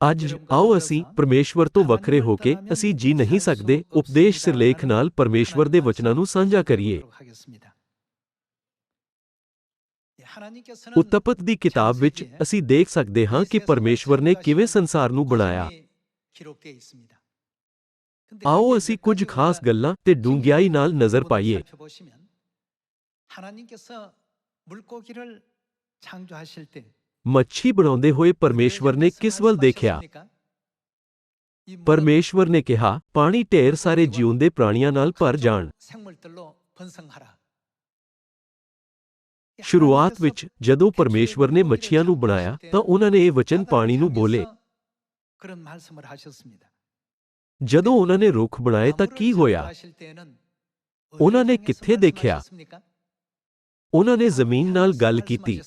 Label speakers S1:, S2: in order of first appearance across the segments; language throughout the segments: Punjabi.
S1: ਅੱਜ ਆਓ ਅਸੀਂ ਪਰਮੇਸ਼ਵਰ ਤੋਂ ਵੱਖਰੇ ਹੋ ਕੇ ਅਸੀਂ ਜੀ ਨਹੀਂ ਸਕਦੇ ਉਪਦੇਸ਼ ਸਿਰਲੇਖ ਨਾਲ ਪਰਮੇਸ਼ਵਰ ਦੇ ਵਚਨਾਂ ਨੂੰ ਸਾਂਝਾ ਕਰੀਏ। ਉਤਪਤ ਦੀ ਕਿਤਾਬ ਵਿੱਚ ਅਸੀਂ ਦੇਖ ਸਕਦੇ ਹਾਂ ਕਿ ਪਰਮੇਸ਼ਵਰ ਨੇ ਕਿਵੇਂ ਸੰਸਾਰ ਨੂੰ ਬਣਾਇਆ। ਆਓ ਅਸੀਂ ਕੁਝ ਖਾਸ ਗੱਲਾਂ ਤੇ ਡੂੰਘਿਆਈ ਨਾਲ ਨਜ਼ਰ ਪਾਈਏ। ਮੱਛੀ ਬਣਾਉਂਦੇ ਹੋਏ ਪਰਮੇਸ਼ਵਰ ਨੇ ਕਿਸ ਵੱਲ ਦੇਖਿਆ? ਪਰਮੇਸ਼ਵਰ ਨੇ ਕਿਹਾ, ਪਾਣੀ ਢੇਰ ਸਾਰੇ ਜਿਉਂਦੇ ਪ੍ਰਾਣੀਆਂ ਨਾਲ ਭਰ ਜਾਣ। ਸ਼ੁਰੂਆਤ ਵਿੱਚ ਜਦੋਂ ਪਰਮੇਸ਼ਵਰ ਨੇ ਮੱਛੀਆਂ ਨੂੰ ਬਣਾਇਆ ਤਾਂ ਉਹਨਾਂ ਨੇ ਇਹ ਵਚਨ ਪਾਣੀ ਨੂੰ ਬੋਲੇ। ਜਦੋਂ ਉਹਨਾਂ ਨੇ ਰੁੱਖ ਬਣਾਏ ਤਾਂ ਕੀ ਹੋਇਆ? ਉਹਨਾਂ ਨੇ ਕਿੱਥੇ ਦੇਖਿਆ? ਉਹਨਾਂ ਨੇ ਜ਼ਮੀਨ ਨਾਲ ਗੱਲ ਕੀਤੀ।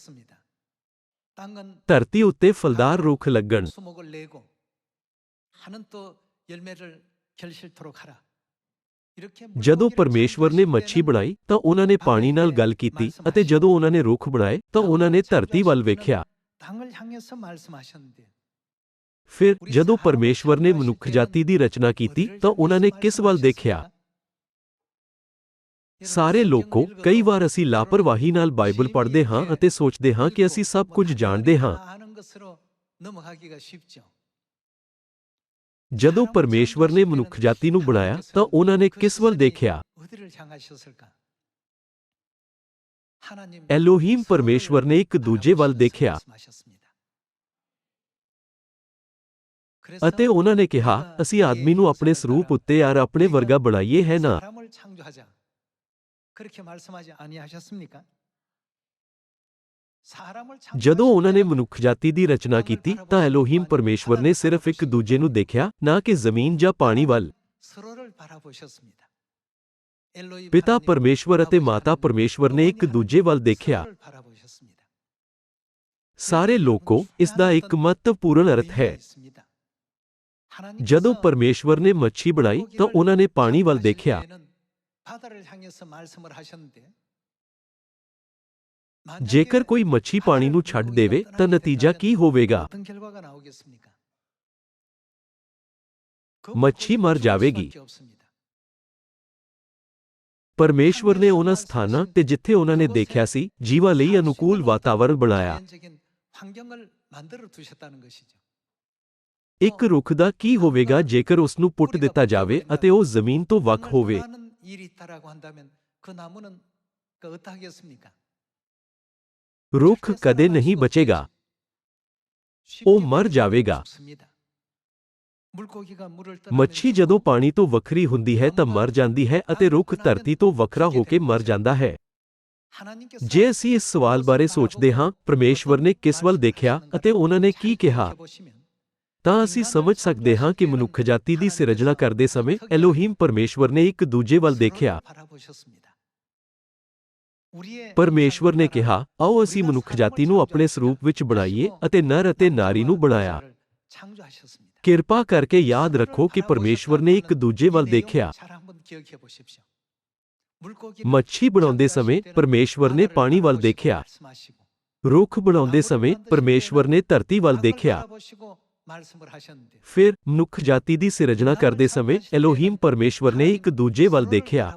S1: ਧਰਤੀ ਉੱਤੇ ਫਲਦਾਰ ਰੁੱਖ ਲੱਗਣ। ਜਦੋਂ ਪਰਮੇਸ਼ਵਰ ਨੇ ਮੱਛੀ ਬਣਾਈ ਤਾਂ ਉਹਨਾਂ ਨੇ ਪਾਣੀ ਨਾਲ ਗੱਲ ਕੀਤੀ ਅਤੇ ਜਦੋਂ ਉਹਨਾਂ ਨੇ ਰੁੱਖ ਬਣਾਏ ਤਾਂ ਉਹਨਾਂ ਨੇ ਧਰਤੀ ਵੱਲ ਵੇਖਿਆ। ਫਿਰ ਜਦੋਂ ਪਰਮੇਸ਼ਵਰ ਨੇ ਮਨੁੱਖ ਜਾਤੀ ਦੀ ਰਚਨਾ ਕੀਤੀ ਤਾਂ ਉਹਨਾਂ ਨੇ ਕਿਸ ਵੱਲ ਦੇਖਿਆ? ਸਾਰੇ ਲੋਕੋ, ਕਈ ਵਾਰ ਅਸੀਂ ਲਾਪਰਵਾਹੀ ਨਾਲ ਬਾਈਬਲ ਪੜ੍ਹਦੇ ਹਾਂ ਅਤੇ ਸੋਚਦੇ ਹਾਂ ਕਿ ਅਸੀਂ ਸਭ ਕੁਝ ਜਾਣਦੇ ਹਾਂ। ਜਦੋਂ ਪਰਮੇਸ਼ਵਰ ਨੇ ਮਨੁੱਖ ਜਾਤੀ ਨੂੰ ਬਣਾਇਆ ਤਾਂ ਉਹਨਾਂ ਨੇ ਕਿਸ ਵੱਲ ਦੇਖਿਆ? ਐਲੋਹੀਮ ਪਰਮੇਸ਼ਵਰ ਨੇ ਇੱਕ ਦੂਜੇ ਵੱਲ ਦੇਖਿਆ ਅਤੇ ਉਹਨਾਂ ਨੇ ਕਿਹਾ, ਅਸੀਂ ਆਦਮੀ ਨੂੰ ਆਪਣੇ ਸਰੂਪ ਉੱਤੇ ਯਾਰ ਆਪਣੇ ਵਰਗਾ ਬਣਾਈਏ, ਹੈ ਨਾ? ਜਦੋਂ ਉਹਨਾਂ ਨੇ ਮਨੁੱਖ ਜਾਤੀ ਦੀ ਰਚਨਾ ਕੀਤੀ ਤਾਂ ਐਲੋਹੀਮ ਪਰਮੇਸ਼ਵਰ ਨੇ ਸਿਰਫ ਇੱਕ ਦੂਜੇ ਨੂੰ ਦੇਖਿਆ, ਨਾ ਕਿ ਜ਼ਮੀਨ ਜਾਂ ਪਾਣੀ ਵੱਲ। ਪਿਤਾ ਪਰਮੇਸ਼ਵਰ ਅਤੇ ਮਾਤਾ ਪਰਮੇਸ਼ਵਰ ਨੇ ਇੱਕ ਦੂਜੇ ਵੱਲ ਦੇਖਿਆ। ਸਾਰੇ ਲੋਕੋ, ਇਸ ਦਾ ਇੱਕ ਮਹੱਤਵਪੂਰਨ ਅਰਥ ਹੈ। ਜਦੋਂ ਪਰਮੇਸ਼ਵਰ ਨੇ ਮੱਛੀ ਬਣਾਈ ਤਾਂ ਉਹਨਾਂ ਨੇ ਪਾਣੀ ਵੱਲ ਦੇਖਿਆ। ਜੇਕਰ ਕੋਈ ਮੱਛੀ ਪਾਣੀ ਨੂੰ ਛੱਡ ਦੇਵੇ ਤਾਂ ਨਤੀਜਾ ਕੀ ਹੋਵੇਗਾ? ਮੱਛੀ ਮਰ ਜਾਵੇਗੀ। ਪਰਮੇਸ਼ਵਰ ਨੇ ਉਹਨਾਂ ਸਥਾਨਾਂ ਤੇ ਜਿੱਥੇ ਉਹਨਾਂ ਨੇ ਦੇਖਿਆ ਸੀ, ਜੀਵਾਂ ਲਈ ਅਨੁਕੂਲ ਵਾਤਾਵਰਣ ਬਣਾਇਆ। ਇੱਕ ਰੁੱਖ ਦਾ ਕੀ ਹੋਵੇਗਾ ਜੇਕਰ ਉਸ ਨੂੰ ਪੁੱਟ ਦਿੱਤਾ ਜਾਵੇ ਅਤੇ ਉਹ ਜ਼ਮੀਨ ਤੋਂ ਵੱਖ ਹੋਵੇ? ਰੁੱਖ ਕਦੇ ਨਹੀਂ ਬਚੇਗਾ, ਉਹ ਮਰ ਜਾਵੇਗਾ। ਮੱਛੀ ਜਦੋਂ ਪਾਣੀ ਤੋਂ ਵੱਖਰੀ ਹੁੰਦੀ ਹੈ ਤਾਂ ਮਰ ਜਾਂਦੀ ਹੈ ਅਤੇ ਰੁੱਖ ਧਰਤੀ ਤੋਂ ਵੱਖਰਾ ਹੋ ਕੇ ਮਰ ਜਾਂਦਾ ਹੈ। ਜੇ ਅਸੀਂ ਇਸ ਸਵਾਲ ਬਾਰੇ ਸੋਚਦੇ ਹਾਂ, ਪਰਮੇਸ਼ਵਰ ਨੇ ਕਿਸ ਵੱਲ ਦੇਖਿਆ ਅਤੇ ਉਹਨਾਂ ਨੇ ਕੀ ਕਿਹਾ, ਤਾਂ ਅਸੀਂ ਸਮਝ ਸਕਦੇ ਹਾਂ ਕਿ ਮਨੁੱਖ ਜਾਤੀ ਦੀ ਸਿਰਜਣਾ ਕਰਦੇ ਸਮੇਂ ਐਲੋਹੀਮ ਪਰਮੇਸ਼ਵਰ ਨੇ ਇੱਕ ਦੂਜੇ ਵੱਲ ਦੇਖਿਆ। ਪਰਮੇਸ਼ਵਰ ਨੇ ਕਿਹਾ, ਆਓ ਅਸੀਂ ਮਨੁੱਖ ਜਾਤੀ ਨੂੰ ਆਪਣੇ ਸਰੂਪ ਵਿੱਚ ਬਣਾਈਏ ਅਤੇ ਨਰ ਅਤੇ ਨਾਰੀ ਨੂੰ ਬਣਾਇਆ। ਕਿਰਪਾ ਕਰਕੇ ਯਾਦ ਰੱਖੋ ਕਿ ਪਰਮੇਸ਼ਵਰ ਨੇ ਇੱਕ ਦੂਜੇ ਵੱਲ ਦੇਖਿਆ। ਮੱਛੀ ਬਣਾਉਂਦੇ ਸਮੇਂ ਪਰਮੇਸ਼ਵਰ ਨੇ ਪਾਣੀ ਵੱਲ ਦੇਖਿਆ। ਰੁੱਖ ਬਣਾਉਂਦੇ ਸਮੇਂ ਪਰਮੇਸ਼ਵਰ ਨੇ ਧਰਤੀ ਵੱਲ ਦੇਖਿਆ। ਫਿਰ ਮਨੁੱਖ ਜਾਤੀ ਦੀ ਸਿਰਜਣਾ ਕਰਦੇ ਸਮੇਂ ਐਲੋਹੀਮ ਪਰਮੇਸ਼ਵਰ ਨੇ ਇੱਕ ਦੂਜੇ ਵੱਲ ਦੇਖਿਆ।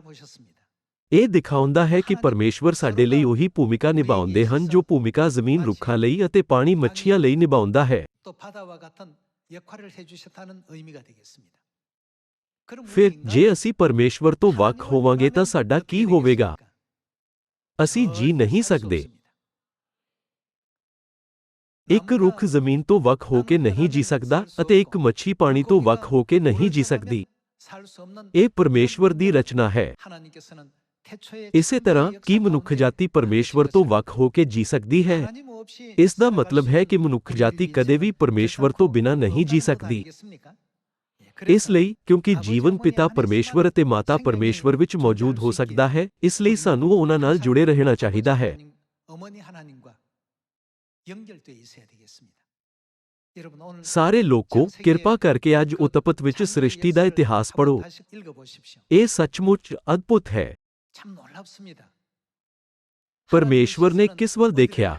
S1: ਇਹ ਦਿਖਾਉਂਦਾ ਹੈ ਕਿ ਪਰਮੇਸ਼ਵਰ ਸਾਡੇ ਲਈ ਉਹੀ ਭੂਮਿਕਾ ਨਿਭਾਉਂਦੇ ਹਨ ਜੋ ਭੂਮਿਕਾ ਜ਼ਮੀਨ ਰੁੱਖਾਂ ਲਈ ਅਤੇ ਪਾਣੀ ਮੱਛੀਆਂ ਲਈ ਨਿਭਾਉਂਦਾ ਹੈ। ਫਿਰ ਜੇ ਅਸੀਂ ਪਰਮੇਸ਼ਵਰ ਤੋਂ ਵੱਖ ਹੋਵਾਂਗੇ ਤਾਂ ਸਾਡਾ ਕੀ ਹੋਵੇਗਾ? ਅਸੀਂ ਜੀ ਨਹੀਂ ਸਕਦੇ। ਇੱਕ ਰੁੱਖ ਜ਼ਮੀਨ ਤੋਂ ਵੱਖ ਹੋ ਕੇ ਨਹੀਂ ਜੀ ਸਕਦਾ ਅਤੇ ਇੱਕ ਮੱਛੀ ਪਾਣੀ ਤੋਂ ਵੱਖ ਹੋ ਕੇ ਨਹੀਂ ਜੀ ਸਕਦੀ। ਇਹ ਪਰਮੇਸ਼ਵਰ ਦੀ ਰਚਨਾ ਹੈ। ਇਸੇ ਤਰ੍ਹਾਂ ਕੀ ਮਨੁੱਖ ਜਾਤੀ ਪਰਮੇਸ਼ਵਰ ਤੋਂ ਵੱਖ ਹੋ ਕੇ ਜੀ ਸਕਦੀ ਹੈ? ਇਸ ਦਾ ਮਤਲਬ ਹੈ ਕਿ ਮਨੁੱਖ ਜਾਤੀ ਕਦੇ ਵੀ ਪਰਮੇਸ਼ਵਰ ਤੋਂ ਬਿਨਾਂ ਨਹੀਂ ਜੀ ਸਕਦੀ। ਇਸ ਲਈ, ਕਿਉਂਕਿ ਜੀਵਨ ਪਿਤਾ ਪਰਮੇਸ਼ਵਰ ਅਤੇ ਮਾਤਾ ਪਰਮੇਸ਼ਵਰ ਵਿੱਚ ਮੌਜੂਦ ਹੋ ਸਕਦਾ ਹੈ, ਇਸ ਲਈ ਸਾਨੂੰ ਉਹਨਾਂ ਨਾਲ ਜੁੜੇ ਰਹਿਣਾ ਚਾਹੀਦਾ ਹੈ। ਸਾਰੇ ਲੋਕੋ, ਕਿਰਪਾ ਕਰਕੇ ਅੱਜ ਉਤਪਤ ਵਿੱਚ ਸ੍ਰਿਸ਼ਟੀ ਦਾ ਇਤਿਹਾਸ ਪੜ੍ਹੋ। ਇਹ ਸੱਚਮੁੱਚ ਅਦਭੁਤ ਹੈ। ਪਰਮੇਸ਼ਵਰ ਨੇ ਕਿਸ ਵੱਲ ਦੇਖਿਆ?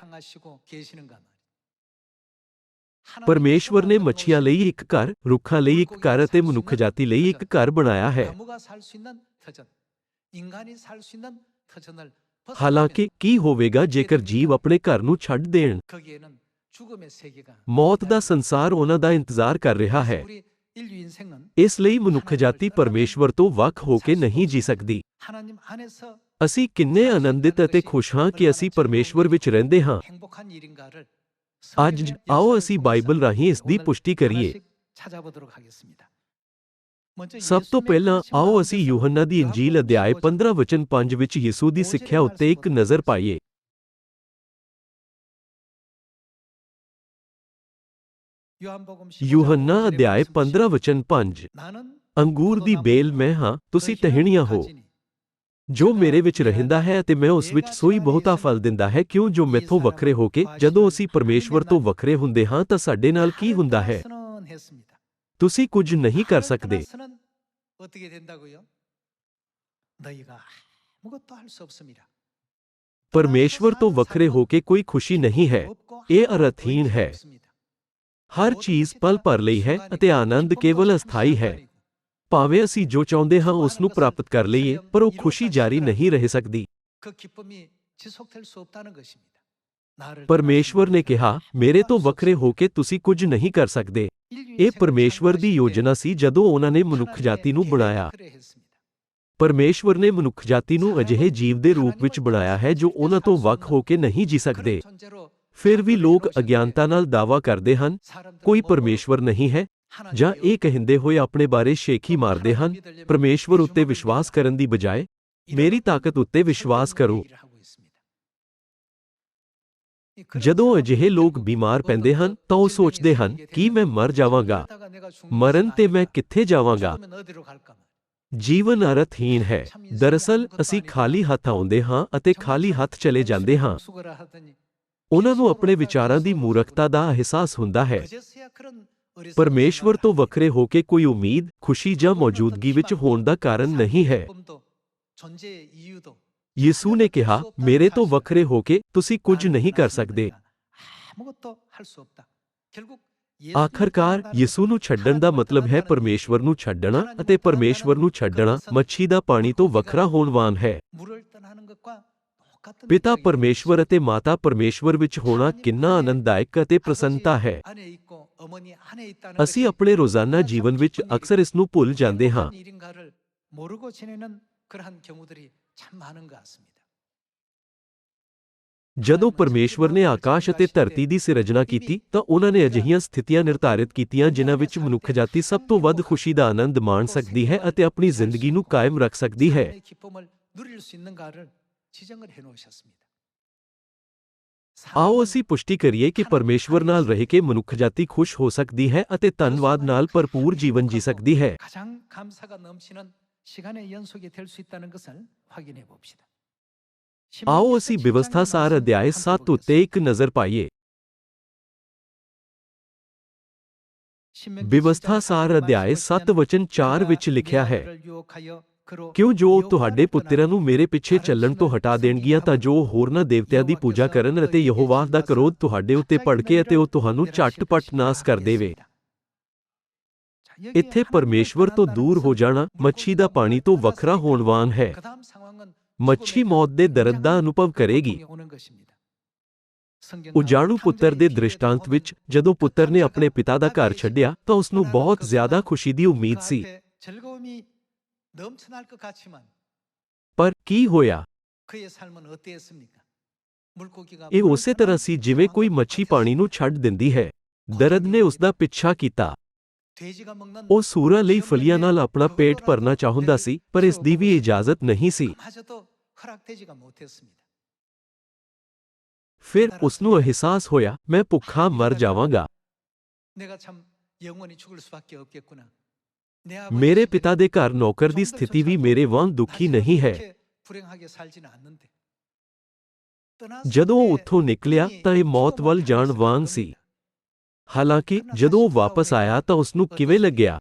S1: ਪਰਮੇਸ਼ਵਰ ਨੇ ਮੱਛੀਆਂ ਲਈ ਇੱਕ ਘਰ, ਰੁੱਖਾਂ ਲਈ ਇੱਕ ਘਰ ਅਤੇ ਮਨੁੱਖ ਜਾਤੀ ਲਈ ਇੱਕ ਘਰ ਬਣਾਇਆ ਹੈ। ਹਾਲਾਂਕਿ ਕੀ ਹੋਵੇਗਾ ਜੇਕਰ ਜੀਵ ਆਪਣੇ ਘਰ ਨੂੰ ਛੱਡ ਦੇਣ? ਮੌਤ ਦਾ ਸੰਸਾਰ ਉਹਨਾਂ ਦਾ ਇੰਤਜ਼ਾਰ ਕਰ ਰਿਹਾ ਹੈ। ਇਸ ਲਈ ਮਨੁੱਖ ਜਾਤੀ ਪਰਮੇਸ਼ਵਰ ਤੋਂ ਵੱਖ ਹੋ ਕੇ ਨਹੀਂ ਜੀ ਸਕਦੀ। ਅਸੀਂ ਕਿੰਨੇ ਆਨੰਦਿਤ ਅਤੇ ਖੁਸ਼ ਹਾਂ ਕਿ ਅਸੀਂ ਪਰਮੇਸ਼ਵਰ ਵਿੱਚ ਰਹਿੰਦੇ ਹਾਂ। ਅੱਜ ਆਓ ਅਸੀਂ ਬਾਈਬਲ ਰਾਹੀਂ ਇਸ ਦੀ ਪੁਸ਼ਟੀ ਕਰੀਏ। ਸਭ ਤੋਂ ਪਹਿਲਾਂ ਆਓ ਅਸੀਂ ਯੂਹੰਨਾ ਦੀ ਇੰਜੀਲ ਅਧਿਆਇ 15 ਵਚਨ 5 ਵਿੱਚ ਯਿਸੂ ਦੀ ਸਿੱਖਿਆ ਉੱਤੇ ਇੱਕ ਨਜ਼ਰ ਪਾਈਏ। ਯੂਹੰਨਾ ਅਧਿਆਇ 15 ਵਚਨ 5 ਅੰਗੂਰ ਦੀ ਬੇਲ ਮੈਂ ਹਾਂ, ਤੁਸੀਂ ਟਹਿਣੀਆਂ ਹੋ। ਜੋ ਮੇਰੇ ਵਿੱਚ ਰਹਿੰਦਾ ਹੈ ਅਤੇ ਮੈਂ ਉਸ ਵਿੱਚ ਸੋਈ ਬਹੁਤਾ ਫਲ ਦਿੰਦਾ ਹੈ, ਕਿਉਂ ਜੋ ਮੈਥੋਂ ਵੱਖਰੇ ਹੋ ਕੇ ਜਦੋਂ ਅਸੀਂ ਪਰਮੇਸ਼ਵਰ ਤੋਂ ਵੱਖਰੇ ਹੁੰਦੇ ਹਾਂ ਤਾਂ ਸਾਡੇ ਨਾਲ ਕੀ ਹੁੰਦਾ ਹੈ? ਤੁਸੀਂ ਕੁਝ ਨਹੀਂ ਕਰ ਸਕਦੇ। ਪਰਮੇਸ਼ਵਰ ਤੋਂ ਵੱਖਰੇ ਹੋ ਕੇ ਕੋਈ ਖੁਸ਼ੀ ਨਹੀਂ ਹੈ। ਇਹ ਅਰਥਹੀਣ ਹੈ। ਹਰ ਚੀਜ਼ ਪਲ ਭਰ ਲਈ ਹੈ ਅਤੇ ਆਨੰਦ ਕੇਵਲ ਅਸਥਾਈ ਹੈ। ਭਾਵੇਂ ਅਸੀਂ ਜੋ ਚਾਹੁੰਦੇ ਹਾਂ ਉਸ ਨੂੰ ਪ੍ਰਾਪਤ ਕਰ ਲਈਏ, ਪਰ ਉਹ ਖੁਸ਼ੀ ਜਾਰੀ ਨਹੀਂ ਰਹਿ ਸਕਦੀ। ਪਰਮੇਸ਼ਵਰ ਨੇ ਕਿਹਾ, ਮੇਰੇ ਤੋਂ ਵੱਖਰੇ ਹੋ ਕੇ ਤੁਸੀਂ ਕੁਝ ਨਹੀਂ ਕਰ ਸਕਦੇ। ਇਹ ਪਰਮੇਸ਼ਵਰ ਦੀ ਯੋਜਨਾ ਸੀ ਜਦੋਂ ਉਹਨਾਂ ਨੇ ਮਨੁੱਖ ਜਾਤੀ ਨੂੰ ਬਣਾਇਆ। ਪਰਮੇਸ਼ਵਰ ਨੇ ਮਨੁੱਖ ਜਾਤੀ ਨੂੰ ਅਜਿਹੇ ਜੀਵ ਦੇ ਰੂਪ ਵਿੱਚ ਬਣਾਇਆ ਹੈ ਜੋ ਉਹਨਾਂ ਤੋਂ ਵੱਖ ਹੋ ਕੇ ਨਹੀਂ ਜੀ ਸਕਦੇ। ਫਿਰ ਵੀ ਲੋਕ ਅਗਿਆਨਤਾ ਨਾਲ ਦਾਅਵਾ ਕਰਦੇ ਹਨ, ਕੋਈ ਪਰਮੇਸ਼ਵਰ ਨਹੀਂ ਹੈ, ਜਾਂ ਇਹ ਕਹਿੰਦੇ ਹੋਏ ਆਪਣੇ ਬਾਰੇ ਸ਼ੇਖੀ ਮਾਰਦੇ ਹਨ, ਪਰਮੇਸ਼ਵਰ ਉੱਤੇ ਵਿਸ਼ਵਾਸ ਕਰਨ ਦੀ ਬਜਾਏ ਮੇਰੀ ਤਾਕਤ ਉੱਤੇ ਵਿਸ਼ਵਾਸ ਕਰੋ। ਜਦੋਂ ਅਜਿਹੇ ਲੋਕ ਬਿਮਾਰ ਪੈਂਦੇ ਹਨ ਤਾਂ ਉਹ ਸੋਚਦੇ ਹਨ ਕਿ ਮੈਂ ਮਰ ਜਾਵਾਂਗਾ, ਮਰਨ ਤੇ ਮੈਂ ਕਿੱਥੇ ਜਾਵਾਂਗਾ। ਜੀਵਨ ਅਰਥਹੀਣ ਹੈ। ਦਰਅਸਲ ਅਸੀਂ ਖਾਲੀ ਹੱਥ ਆਉਂਦੇ ਹਾਂ ਅਤੇ ਖਾਲੀ ਹੱਥ ਚਲੇ ਜਾਂਦੇ ਹਾਂ। ਉਹਨਾਂ ਨੂੰ ਆਪਣੇ ਵਿਚਾਰਾਂ ਦੀ ਮੂਰਖਤਾ ਦਾ ਅਹਿਸਾਸ ਹੁੰਦਾ ਹੈ। ਪਰਮੇਸ਼ਵਰ ਤੋਂ ਵੱਖਰੇ ਹੋ ਕੇ ਕੋਈ ਉਮੀਦ, ਖੁਸ਼ੀ ਜਾਂ ਮੌਜੂਦਗੀ ਵਿੱਚ ਹੋਣ ਦਾ ਕਾਰਨ ਨਹੀਂ ਹੈ। ਯਿਸੂ ਨੇ ਕਿਹਾ, ਮੇਰੇ ਤੋਂ ਵੱਖਰੇ ਹੋ ਕੇ ਤੁਸੀਂ ਕੁਝ ਨਹੀਂ ਕਰ ਸਕਦੇ। ਆਖਰਕਾਰ ਯਿਸੂ ਨੂੰ ਛੱਡਣ ਦਾ ਮਤਲਬ ਹੈ ਪਰਮੇਸ਼ਵਰ ਨੂੰ ਛੱਡਣਾ, ਅਤੇ ਪਰਮੇਸ਼ਵਰ ਨੂੰ ਛੱਡਣਾ ਮੱਛੀ ਦਾ ਪਾਣੀ ਤੋਂ ਵੱਖਰਾ ਹੋਣ ਵਾਂਗ ਹੈ। ਪਿਤਾ ਪਰਮੇਸ਼ਵਰ ਅਤੇ ਮਾਤਾ ਪਰਮੇਸ਼ਵਰ ਵਿੱਚ ਹੋਣਾ ਕਿੰਨਾ ਆਨੰਦਦਾਇਕ ਅਤੇ ਪ੍ਰਸੰਨਤਾ ਹੈ। ਅਸੀਂ ਆਪਣੇ ਰੋਜ਼ਾਨਾ ਜੀਵਨ ਵਿੱਚ ਅਕਸਰ ਇਸ ਨੂੰ ਭੁੱਲ ਜਾਂਦੇ ਹਾਂ। ਜਦੋਂ ਪਰਮੇਸ਼ਵਰ ਨੇ ਆਕਾਸ਼ ਅਤੇ ਧਰਤੀ ਦੀ ਸਿਰਜਣਾ ਕੀਤੀ ਤਾਂ ਉਹਨਾਂ ਨੇ ਅਜਿਹੀਆਂ ਸਥਿਤੀਆਂ ਨਿਰਧਾਰਿਤ ਕੀਤੀਆਂ ਜਿਨ੍ਹਾਂ ਵਿੱਚ ਮਨੁੱਖ ਜਾਤੀ ਸਭ ਤੋਂ ਵੱਧ ਖੁਸ਼ੀ ਦਾ ਆਨੰਦ ਮਾਣ ਸਕਦੀ ਹੈ ਅਤੇ ਆਪਣੀ ਜ਼ਿੰਦਗੀ ਨੂੰ ਕਾਇਮ ਰੱਖ ਸਕਦੀ ਹੈ। ਆਓ ਅਸੀਂ ਪੁਸ਼ਟੀ ਕਰੀਏ ਕਿ ਪਰਮੇਸ਼ਵਰ ਨਾਲ ਰਹਿ ਕੇ ਮਨੁੱਖ ਜਾਤੀ ਖੁਸ਼ ਹੋ ਸਕਦੀ ਹੈ ਅਤੇ ਧੰਨਵਾਦ ਨਾਲ ਭਰਪੂਰ ਜੀਵਨ ਜੀ ਸਕਦੀ ਹੈ। ਆਓ ਅਸੀਂ ਬਿਵਸਥਾ ਸਾਰ ਅਧਿਆਇ 7 ਉੱਤੇ ਇੱਕ ਨਜ਼ਰ ਪਾਈਏ। ਬਿਵਸਥਾ ਸਾਰ ਅਧਿਆਇ 7 ਵਚਨ 4 ਵਿੱਚ ਲਿਖਿਆ ਹੈ, ਕਿਉਂ ਜੋ ਤੁਹਾਡੇ ਪੁੱਤਰਾਂ ਨੂੰ ਮੇਰੇ ਪਿੱਛੇ ਚੱਲਣ ਤੋਂ ਹਟਾ ਦੇਣਗੀਆਂ ਤਾਂ ਜੋ ਹੋਰਨਾਂ ਦੇਵਤਿਆਂ ਦੀ ਪੂਜਾ ਕਰਨ ਅਤੇ ਯਹੋਵਾਹ ਦਾ ਕਰੋਧ ਤੁਹਾਡੇ ਉੱਤੇ ਭੜਕੇ ਅਤੇ ਉਹ ਤੁਹਾਨੂੰ ਝੱਟ-ਪੱਟ ਨਾਸ ਕਰ ਦੇਵੇ। ਇੱਥੇ ਪਰਮੇਸ਼ਵਰ ਤੋਂ ਦੂਰ ਹੋ ਜਾਣਾ ਮੱਛੀ ਦਾ ਪਾਣੀ ਤੋਂ ਵੱਖਰਾ ਹੋਣ ਵਾਂਗ ਹੈ। ਮੱਛੀ ਮੌਤ ਦੇ ਦਰਦ ਦਾ ਅਨੁਭਵ ਕਰੇਗੀ। ਉਜਾੜੂ ਪੁੱਤਰ ਦੇ ਦ੍ਰਿਸ਼ਟਾਂਤ ਵਿੱਚ ਜਦੋਂ ਪੁੱਤਰ ਨੇ ਆਪਣੇ ਪਿਤਾ ਦਾ ਘਰ ਛੱਡਿਆ ਤਾਂ ਉਸ ਨੂੰ ਬਹੁਤ ਜ਼ਿਆਦਾ ਖੁਸ਼ੀ ਦੀ ਉਮੀਦ ਸੀ। ਪਰ ਕੀ ਹੋਇਆ? ਇਹ ਉਸੇ ਤਰ੍ਹਾਂ ਸੀ ਜਿਵੇਂ ਕੋਈ ਮੱਛੀ ਪਾਣੀ ਨੂੰ ਛੱਡ ਦਿੰਦੀ ਹੈ। ਦਰਦ ਨੇ ਉਸ ਦਾ ਪਿੱਛਾ ਕੀਤਾ। ਉਹ ਸੂਰਾਂ ਲਈ ਫਲੀਆਂ ਨਾਲ ਆਪਣਾ ਪੇਟ ਭਰਨਾ ਚਾਹੁੰਦਾ ਸੀ, ਪਰ ਇਸ ਦੀ ਵੀ ਇਜਾਜ਼ਤ ਨਹੀਂ ਸੀ। ਫਿਰ ਉਸ ਨੂੰ ਅਹਿਸਾਸ ਹੋਇਆ, ਮੈਂ ਭੁੱਖਾ ਮਰ ਜਾਵਾਂਗਾ। ਮੇਰੇ ਪਿਤਾ ਦੇ ਘਰ ਨੌਕਰ ਦੀ ਸਥਿਤੀ ਵੀ ਮੇਰੇ ਵਾਂਗ ਦੁਖੀ ਨਹੀਂ ਹੈ। ਜਦੋਂ ਉਹ ਉੱਥੋਂ ਨਿਕਲਿਆ ਤਾਂ ਇਹ ਮੌਤ ਵੱਲ ਜਾਣ ਵਾਂਗ ਸੀ। ਹਾਲਾਂਕਿ ਜਦੋਂ ਉਹ ਵਾਪਸ ਆਇਆ ਤਾਂ ਉਸ ਨੂੰ ਕਿਵੇਂ ਲੱਗਿਆ?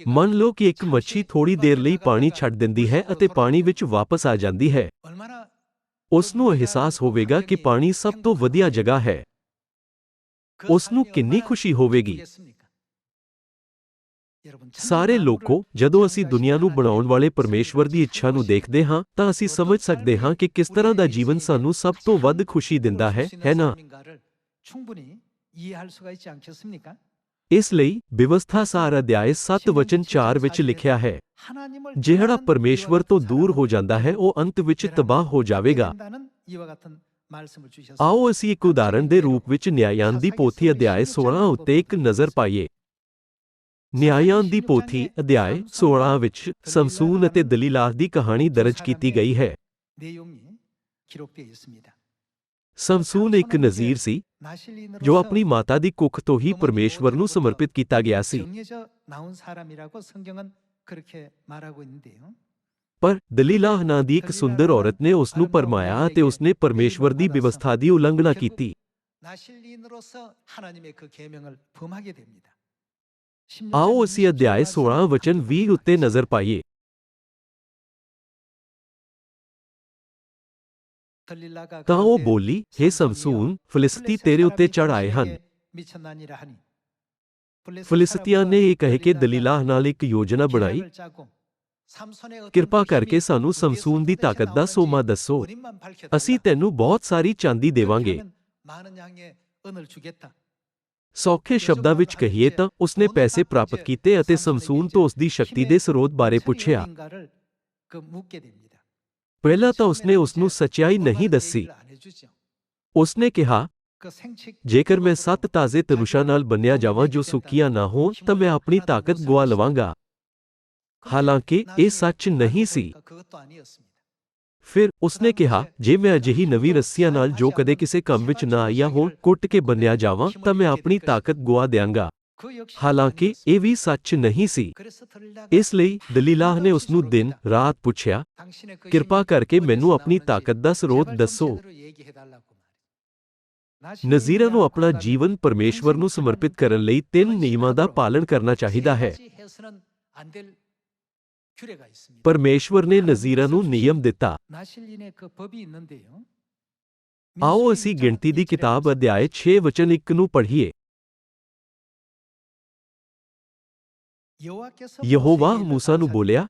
S1: ਮੰਨ ਲਓ ਕਿ ਇੱਕ ਮੱਛੀ ਥੋੜੀ ਦੇਰ ਲਈ ਪਾਣੀ ਛੱਡ ਦਿੰਦੀ ਹੈ ਅਤੇ ਪਾਣੀ ਵਿੱਚ ਵਾਪਸ ਆ ਜਾਂਦੀ ਹੈ। ਉਸ ਨੂੰ ਅਹਿਸਾਸ ਹੋਵੇਗਾ ਕਿ ਪਾਣੀ ਸਭ ਤੋਂ ਵਧੀਆ ਜਗ੍ਹਾ ਹੈ। ਉਸ ਨੂੰ ਕਿੰਨੀ ਖੁਸ਼ੀ ਹੋਵੇਗੀ। ਸਾਰੇ ਲੋਕੋ, ਜਦੋਂ ਅਸੀਂ ਦੁਨੀਆ ਨੂੰ ਬਣਾਉਣ ਵਾਲੇ ਪਰਮੇਸ਼ਵਰ ਦੀ ਇੱਛਾ ਨੂੰ ਦੇਖਦੇ ਹਾਂ ਤਾਂ ਅਸੀਂ ਸਮਝ ਸਕਦੇ ਹਾਂ ਕਿ ਕਿਸ ਤਰ੍ਹਾਂ ਦਾ ਜੀਵਨ ਸਾਨੂੰ ਸਭ ਤੋਂ ਵੱਧ ਖੁਸ਼ੀ ਦਿੰਦਾ ਹੈ ਨਾ? ਇਸ ਲਈ ਬਿਵਸਥਾ ਸਾਰ ਅਧਿਆਇ 7 ਵਚਨ 4 ਵਿੱਚ ਲਿਖਿਆ ਹੈ, ਜਿਹੜਾ ਪਰਮੇਸ਼ਵਰ ਤੋਂ ਦੂਰ ਹੋ ਜਾਂਦਾ ਹੈ ਉਹ ਅੰਤ ਵਿੱਚ ਤਬਾਹ ਹੋ ਜਾਵੇਗਾ। ਆਓ ਅਸੀਂ ਇੱਕ ਉਦਾਹਰਣ ਦੇ ਰੂਪ ਵਿੱਚ ਨਿਆਇਆਂ ਦੀ ਪੋਥੀ ਅਧਿਆਇ 16 ਉੱਤੇ ਇੱਕ ਨਜ਼ਰ ਪਾਈਏ। ਨਿਆਇਆਂ ਦੀ ਪੋਥੀ ਅਧਿਆਇ 16 ਵਿੱਚ ਸਮਸੂਨ ਅਤੇ ਦਲੀਲਾਹ ਦੀ ਕਹਾਣੀ ਦਰਜ ਕੀਤੀ ਗਈ ਹੈ। ਸਮਸੂਨ ਇੱਕ ਨਜ਼ੀਰ ਸੀ ਜੋ ਆਪਣੀ ਮਾਤਾ ਦੀ ਕੁੱਖ ਤੋਂ ਹੀ ਪਰਮੇਸ਼ਵਰ ਨੂੰ ਸਮਰਪਿਤ ਕੀਤਾ ਗਿਆ ਸੀ। ਪਰ ਦਲੀਲਾਹ ਨਾਂ ਦੀ ਇੱਕ ਸੁੰਦਰ ਔਰਤ ਨੇ ਉਸ ਨੂੰ ਭਰਮਾਇਆ ਅਤੇ ਉਸਨੇ ਪਰਮੇਸ਼ਵਰ ਦੀ ਵਿਵਸਥਾ ਦੀ ਉਲੰਘਣਾ ਕੀਤੀ। ਆਓ ਅਸੀਂ ਅਧਿਆਇ 16 ਵਚਨ 20 ਉੱਤੇ ਨਜ਼ਰ ਪਾਈਏ। ਤਾਂ ਉਹ ਬੋਲੀ, ਹੇ ਸਮਸੂਨ, ਫਿਲਿਸਤੀ ਤੇਰੇ ਉੱਤੇ ਚੜ੍ਹ ਆਏ ਹਨ। ਫਿਲਿਸਤੀਆਂ ਨੇ ਇਹ ਕਹਿ ਕੇ ਦਲੀਲਾਹ ਨਾਲ ਇੱਕ ਯੋਜਨਾ ਬਣਾਈ, ਕਿਰਪਾ ਕਰਕੇ ਸਾਨੂੰ ਸਮਸੂਨ ਦੀ ਤਾਕਤ ਦਾ ਸੋਮਾ ਦੱਸੋ, ਅਸੀਂ ਤੈਨੂੰ ਬਹੁਤ ਸਾਰੀ ਚਾਂਦੀ ਦੇਵਾਂਗੇ। ਸੌਖੇ ਸ਼ਬਦਾਂ ਵਿੱਚ ਕਹੀਏ ਤਾਂ ਉਸਨੇ ਪੈਸੇ ਪ੍ਰਾਪਤ ਕੀਤੇ ਅਤੇ ਸਮਸੂਨ ਤੋਂ ਉਸਦੀ ਸ਼ਕਤੀ ਦੇ ਸਰੋਤ ਬਾਰੇ ਪੁੱਛਿਆ। ਪਹਿਲਾਂ ਤਾਂ ਉਸਨੇ ਉਸ ਨੂੰ ਸੱਚਾਈ ਨਹੀਂ ਦੱਸੀ। ਉਸਨੇ ਕਿਹਾ, ਜੇਕਰ ਮੈਂ 7 ਤਾਜ਼ੇ ਧਨੁਸ਼ਾਂ ਨਾਲ ਬੰਨਿਆ ਜਾਵਾਂ ਜੋ ਸੁੱਕੀਆਂ ਨਾ ਹੋਣ ਤਾਂ ਮੈਂ ਆਪਣੀ ਤਾਕਤ ਗੁਆ ਲਵਾਂਗਾ। ਹਾਲਾਂਕਿ ਇਹ ਸੱਚ ਨਹੀਂ ਸੀ। ਫਿਰ ਉਸਨੇ ਕਿਹਾ, ਜੇ ਮੈਂ ਅਜਿਹੀ ਨਵੀਂ ਰੱਸੀਆਂ ਨਾਲ ਜੋ ਕਦੇ ਕਿਸੇ ਕੰਮ ਵਿੱਚ ਨਾ ਆਈਆਂ ਹੋਣ ਕੁੱਟ ਕੇ ਬੰਨਿਆ ਜਾਵਾਂ ਤਾਂ ਮੈਂ ਆਪਣੀ ਤਾਕਤ ਗੁਆ ਦਿਆਂਗਾ। ਹਾਲਾਂਕਿ ਇਹ ਵੀ ਸੱਚ ਨਹੀਂ ਸੀ। ਇਸ ਲਈ ਦਲੀਲਾਹ ਨੇ ਉਸ ਨੂੰ ਦਿਨ ਰਾਤ ਪੁੱਛਿਆ, ਕਿਰਪਾ ਕਰਕੇ ਮੈਨੂੰ ਆਪਣੀ ਤਾਕਤ ਦਾ ਸਰੋਤ ਦੱਸੋ। ਨਜ਼ੀਰਾਂ ਨੂੰ ਆਪਣਾ ਜੀਵਨ ਪਰਮੇਸ਼ਵਰ ਨੂੰ ਸਮਰਪਿਤ ਕਰਨ ਲਈ 3 ਨਿਯਮਾਂ ਦਾ ਪਾਲਣ ਕਰਨਾ ਚਾਹੀਦਾ ਹੈ। ਪਰਮੇਸ਼ਵਰ ਨੇ ਨਜ਼ੀਰਾਂ ਨੂੰ ਨਿਯਮ ਦਿੱਤਾ। ਆਓ ਅਸੀਂ ਗਿਣਤੀ ਦੀ ਕਿਤਾਬ ਅਧਿਆਇ 6 ਵਚਨ 1 ਨੂੰ ਪੜ੍ਹੀਏ। ਯਹੋਵਾ ਮੂਸਾ ਨੂੰ ਬੋਲਿਆ,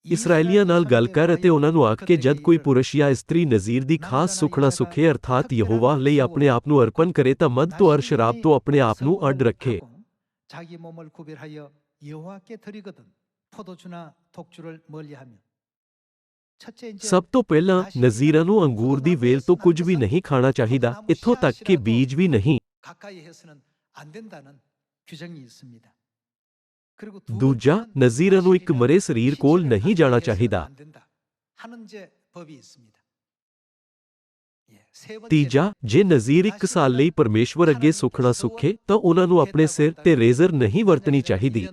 S1: ਇਸਰਾਏਲੀਆਂ ਨਾਲ ਗੱਲ ਕਰ ਅਤੇ ਉਹਨਾਂ ਨੂੰ ਆਖ ਕੇ ਜਦ ਕੋਈ ਪੁਰਸ਼ ਜਾਂ ਇਸਤਰੀ ਨਜ਼ੀਰ ਦੀ ਖਾਸ ਸੁਖਣਾ ਸੁਖੇ ਅਰਥਾਤ ਯਹੋਵਾ ਲਈ ਆਪਣੇ ਆਪ ਨੂੰ ਅਰਪਣ ਕਰੇ ਤਾਂ ਮਦ ਤੋਂ ਅਰ ਸ਼ਰਾਬ ਤੋਂ ਆਪਣੇ ਆਪ ਨੂੰ ਅੱਡ ਰੱਖੇ। ਸਭ ਤੋਂ ਪਹਿਲਾਂ ਨਜ਼ੀਰਾਂ ਨੂੰ ਅੰਗੂਰ ਦੀ ਵੇਲ ਤੋਂ ਕੁਝ ਵੀ ਨਹੀਂ ਖਾਣਾ ਚਾਹੀਦਾ, ਇੱਥੋਂ ਤੱਕ ਕਿ ਬੀਜ ਵੀ ਨਹੀਂ। ਦੂਜਾ, ਨਜ਼ੀਰਾਂ ਨੂੰ ਇੱਕ ਮਰੇ ਸਰੀਰ ਕੋਲ ਨਹੀਂ ਜਾਣਾ ਚਾਹੀਦਾ। ਤੀਜਾ, ਜੇ ਨਜ਼ੀਰ 1 ਸਾਲ ਲਈ ਪਰਮੇਸ਼ਵਰ ਅੱਗੇ ਸੁਖਣਾ ਸੁਖੇ ਤਾਂ ਉਹਨਾਂ ਨੂੰ ਆਪਣੇ ਸਿਰ ਤੇ ਰੇਜ਼ਰ ਨਹੀਂ ਵਰਤਣੀ ਚਾਹੀਦੀ।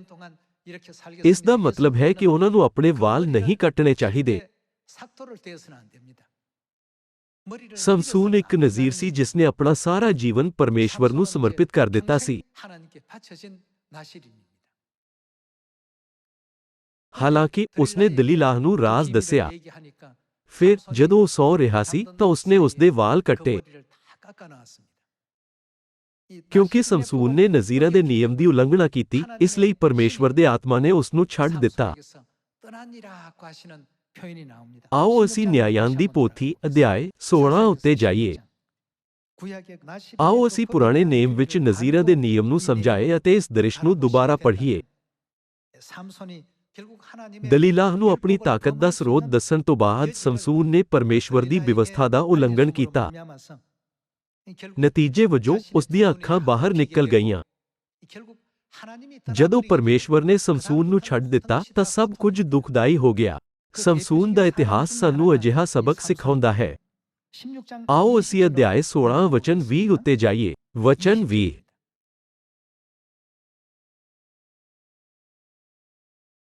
S1: ਇਸ ਦਾ ਮਤਲਬ ਹੈ ਕਿ ਉਹਨਾਂ ਨੂੰ ਆਪਣੇ ਵਾਲ ਨਹੀਂ ਕੱਟਣੇ ਚਾਹੀਦੇ। ਸਮਸੂਨ ਇੱਕ ਨਜ਼ੀਰ ਸੀ ਜਿਸ ਨੇ ਆਪਣਾ ਸਾਰਾ ਜੀਵਨ ਪਰਮੇਸ਼ਵਰ ਨੂੰ ਸਮਰਪਿਤ ਕਰ ਦਿੱਤਾ ਸੀ। ਹਾਲਾਂਕਿ ਉਸਨੇ ਦਲੀਲਾਹ ਨੂੰ ਰਾਜ਼ ਦੱਸਿਆ। ਫਿਰ ਜਦੋਂ ਉਹ ਸੌ ਰਿਹਾ ਸੀ ਤਾਂ ਉਸਨੇ ਉਸਦੇ ਵਾਲ ਕੱਟੇ। ਕਿਉਂਕਿ ਸਮਸੂਨ ਨੇ ਨਜ਼ੀਰਾਂ ਦੇ ਨਿਯਮ ਦੀ ਉਲੰਘਣਾ ਕੀਤੀ, ਇਸ ਲਈ ਪਰਮੇਸ਼ਵਰ ਦੇ ਆਤਮਾ ਨੇ ਉਸ ਨੂੰ ਛੱਡ ਦਿੱਤਾ। ਆਓ ਅਸੀਂ ਨਿਆਇਆਂ ਦੀ ਪੋਥੀ ਅਧਿਆਇ 16 ਉੱਤੇ ਜਾਈਏ। ਆਓ ਅਸੀਂ ਪੁਰਾਣੇ ਨੇਮ ਵਿੱਚ ਨਜ਼ੀਰਾਂ ਦੇ ਨਿਯਮ ਨੂੰ ਸਮਝਾਏ ਅਤੇ ਇਸ ਦ੍ਰਿਸ਼ ਨੂੰ ਦੁਬਾਰਾ ਪੜ੍ਹੀਏ। ਦਲੀਲਾਹ ਨੂੰ ਆਪਣੀ ਤਾਕਤ ਦਾ ਸਰੋਤ ਦੱਸਣ ਤੋਂ ਬਾਅਦ ਸਮਸੂਨ ਨੇ ਪਰਮੇਸ਼ਵਰ ਦੀ ਵਿਵਸਥਾ ਦਾ ਉਲੰਘਣ ਕੀਤਾ। ਨਤੀਜੇ ਵਜੋਂ ਉਸ ਦੀਆਂ ਅੱਖਾਂ ਬਾਹਰ ਨਿਕਲ ਗਈਆਂ। ਜਦੋਂ ਪਰਮੇਸ਼ਵਰ ਨੇ ਸਮਸੂਨ ਨੂੰ ਛੱਡ ਦਿੱਤਾ ਤਾਂ ਸਭ ਕੁਝ ਦੁਖਦਾਈ ਹੋ ਗਿਆ। ਸਮਸੂਨ ਦਾ ਇਤਿਹਾਸ ਸਾਨੂੰ ਅਜਿਹਾ ਸਬਕ ਸਿਖਾਉਂਦਾ ਹੈ। ਆਓ ਅਸੀਂ ਅਧਿਆਇ 16 ਵਚਨ 20 ਉੱਤੇ ਜਾਈਏ। ਵਚਨ 20।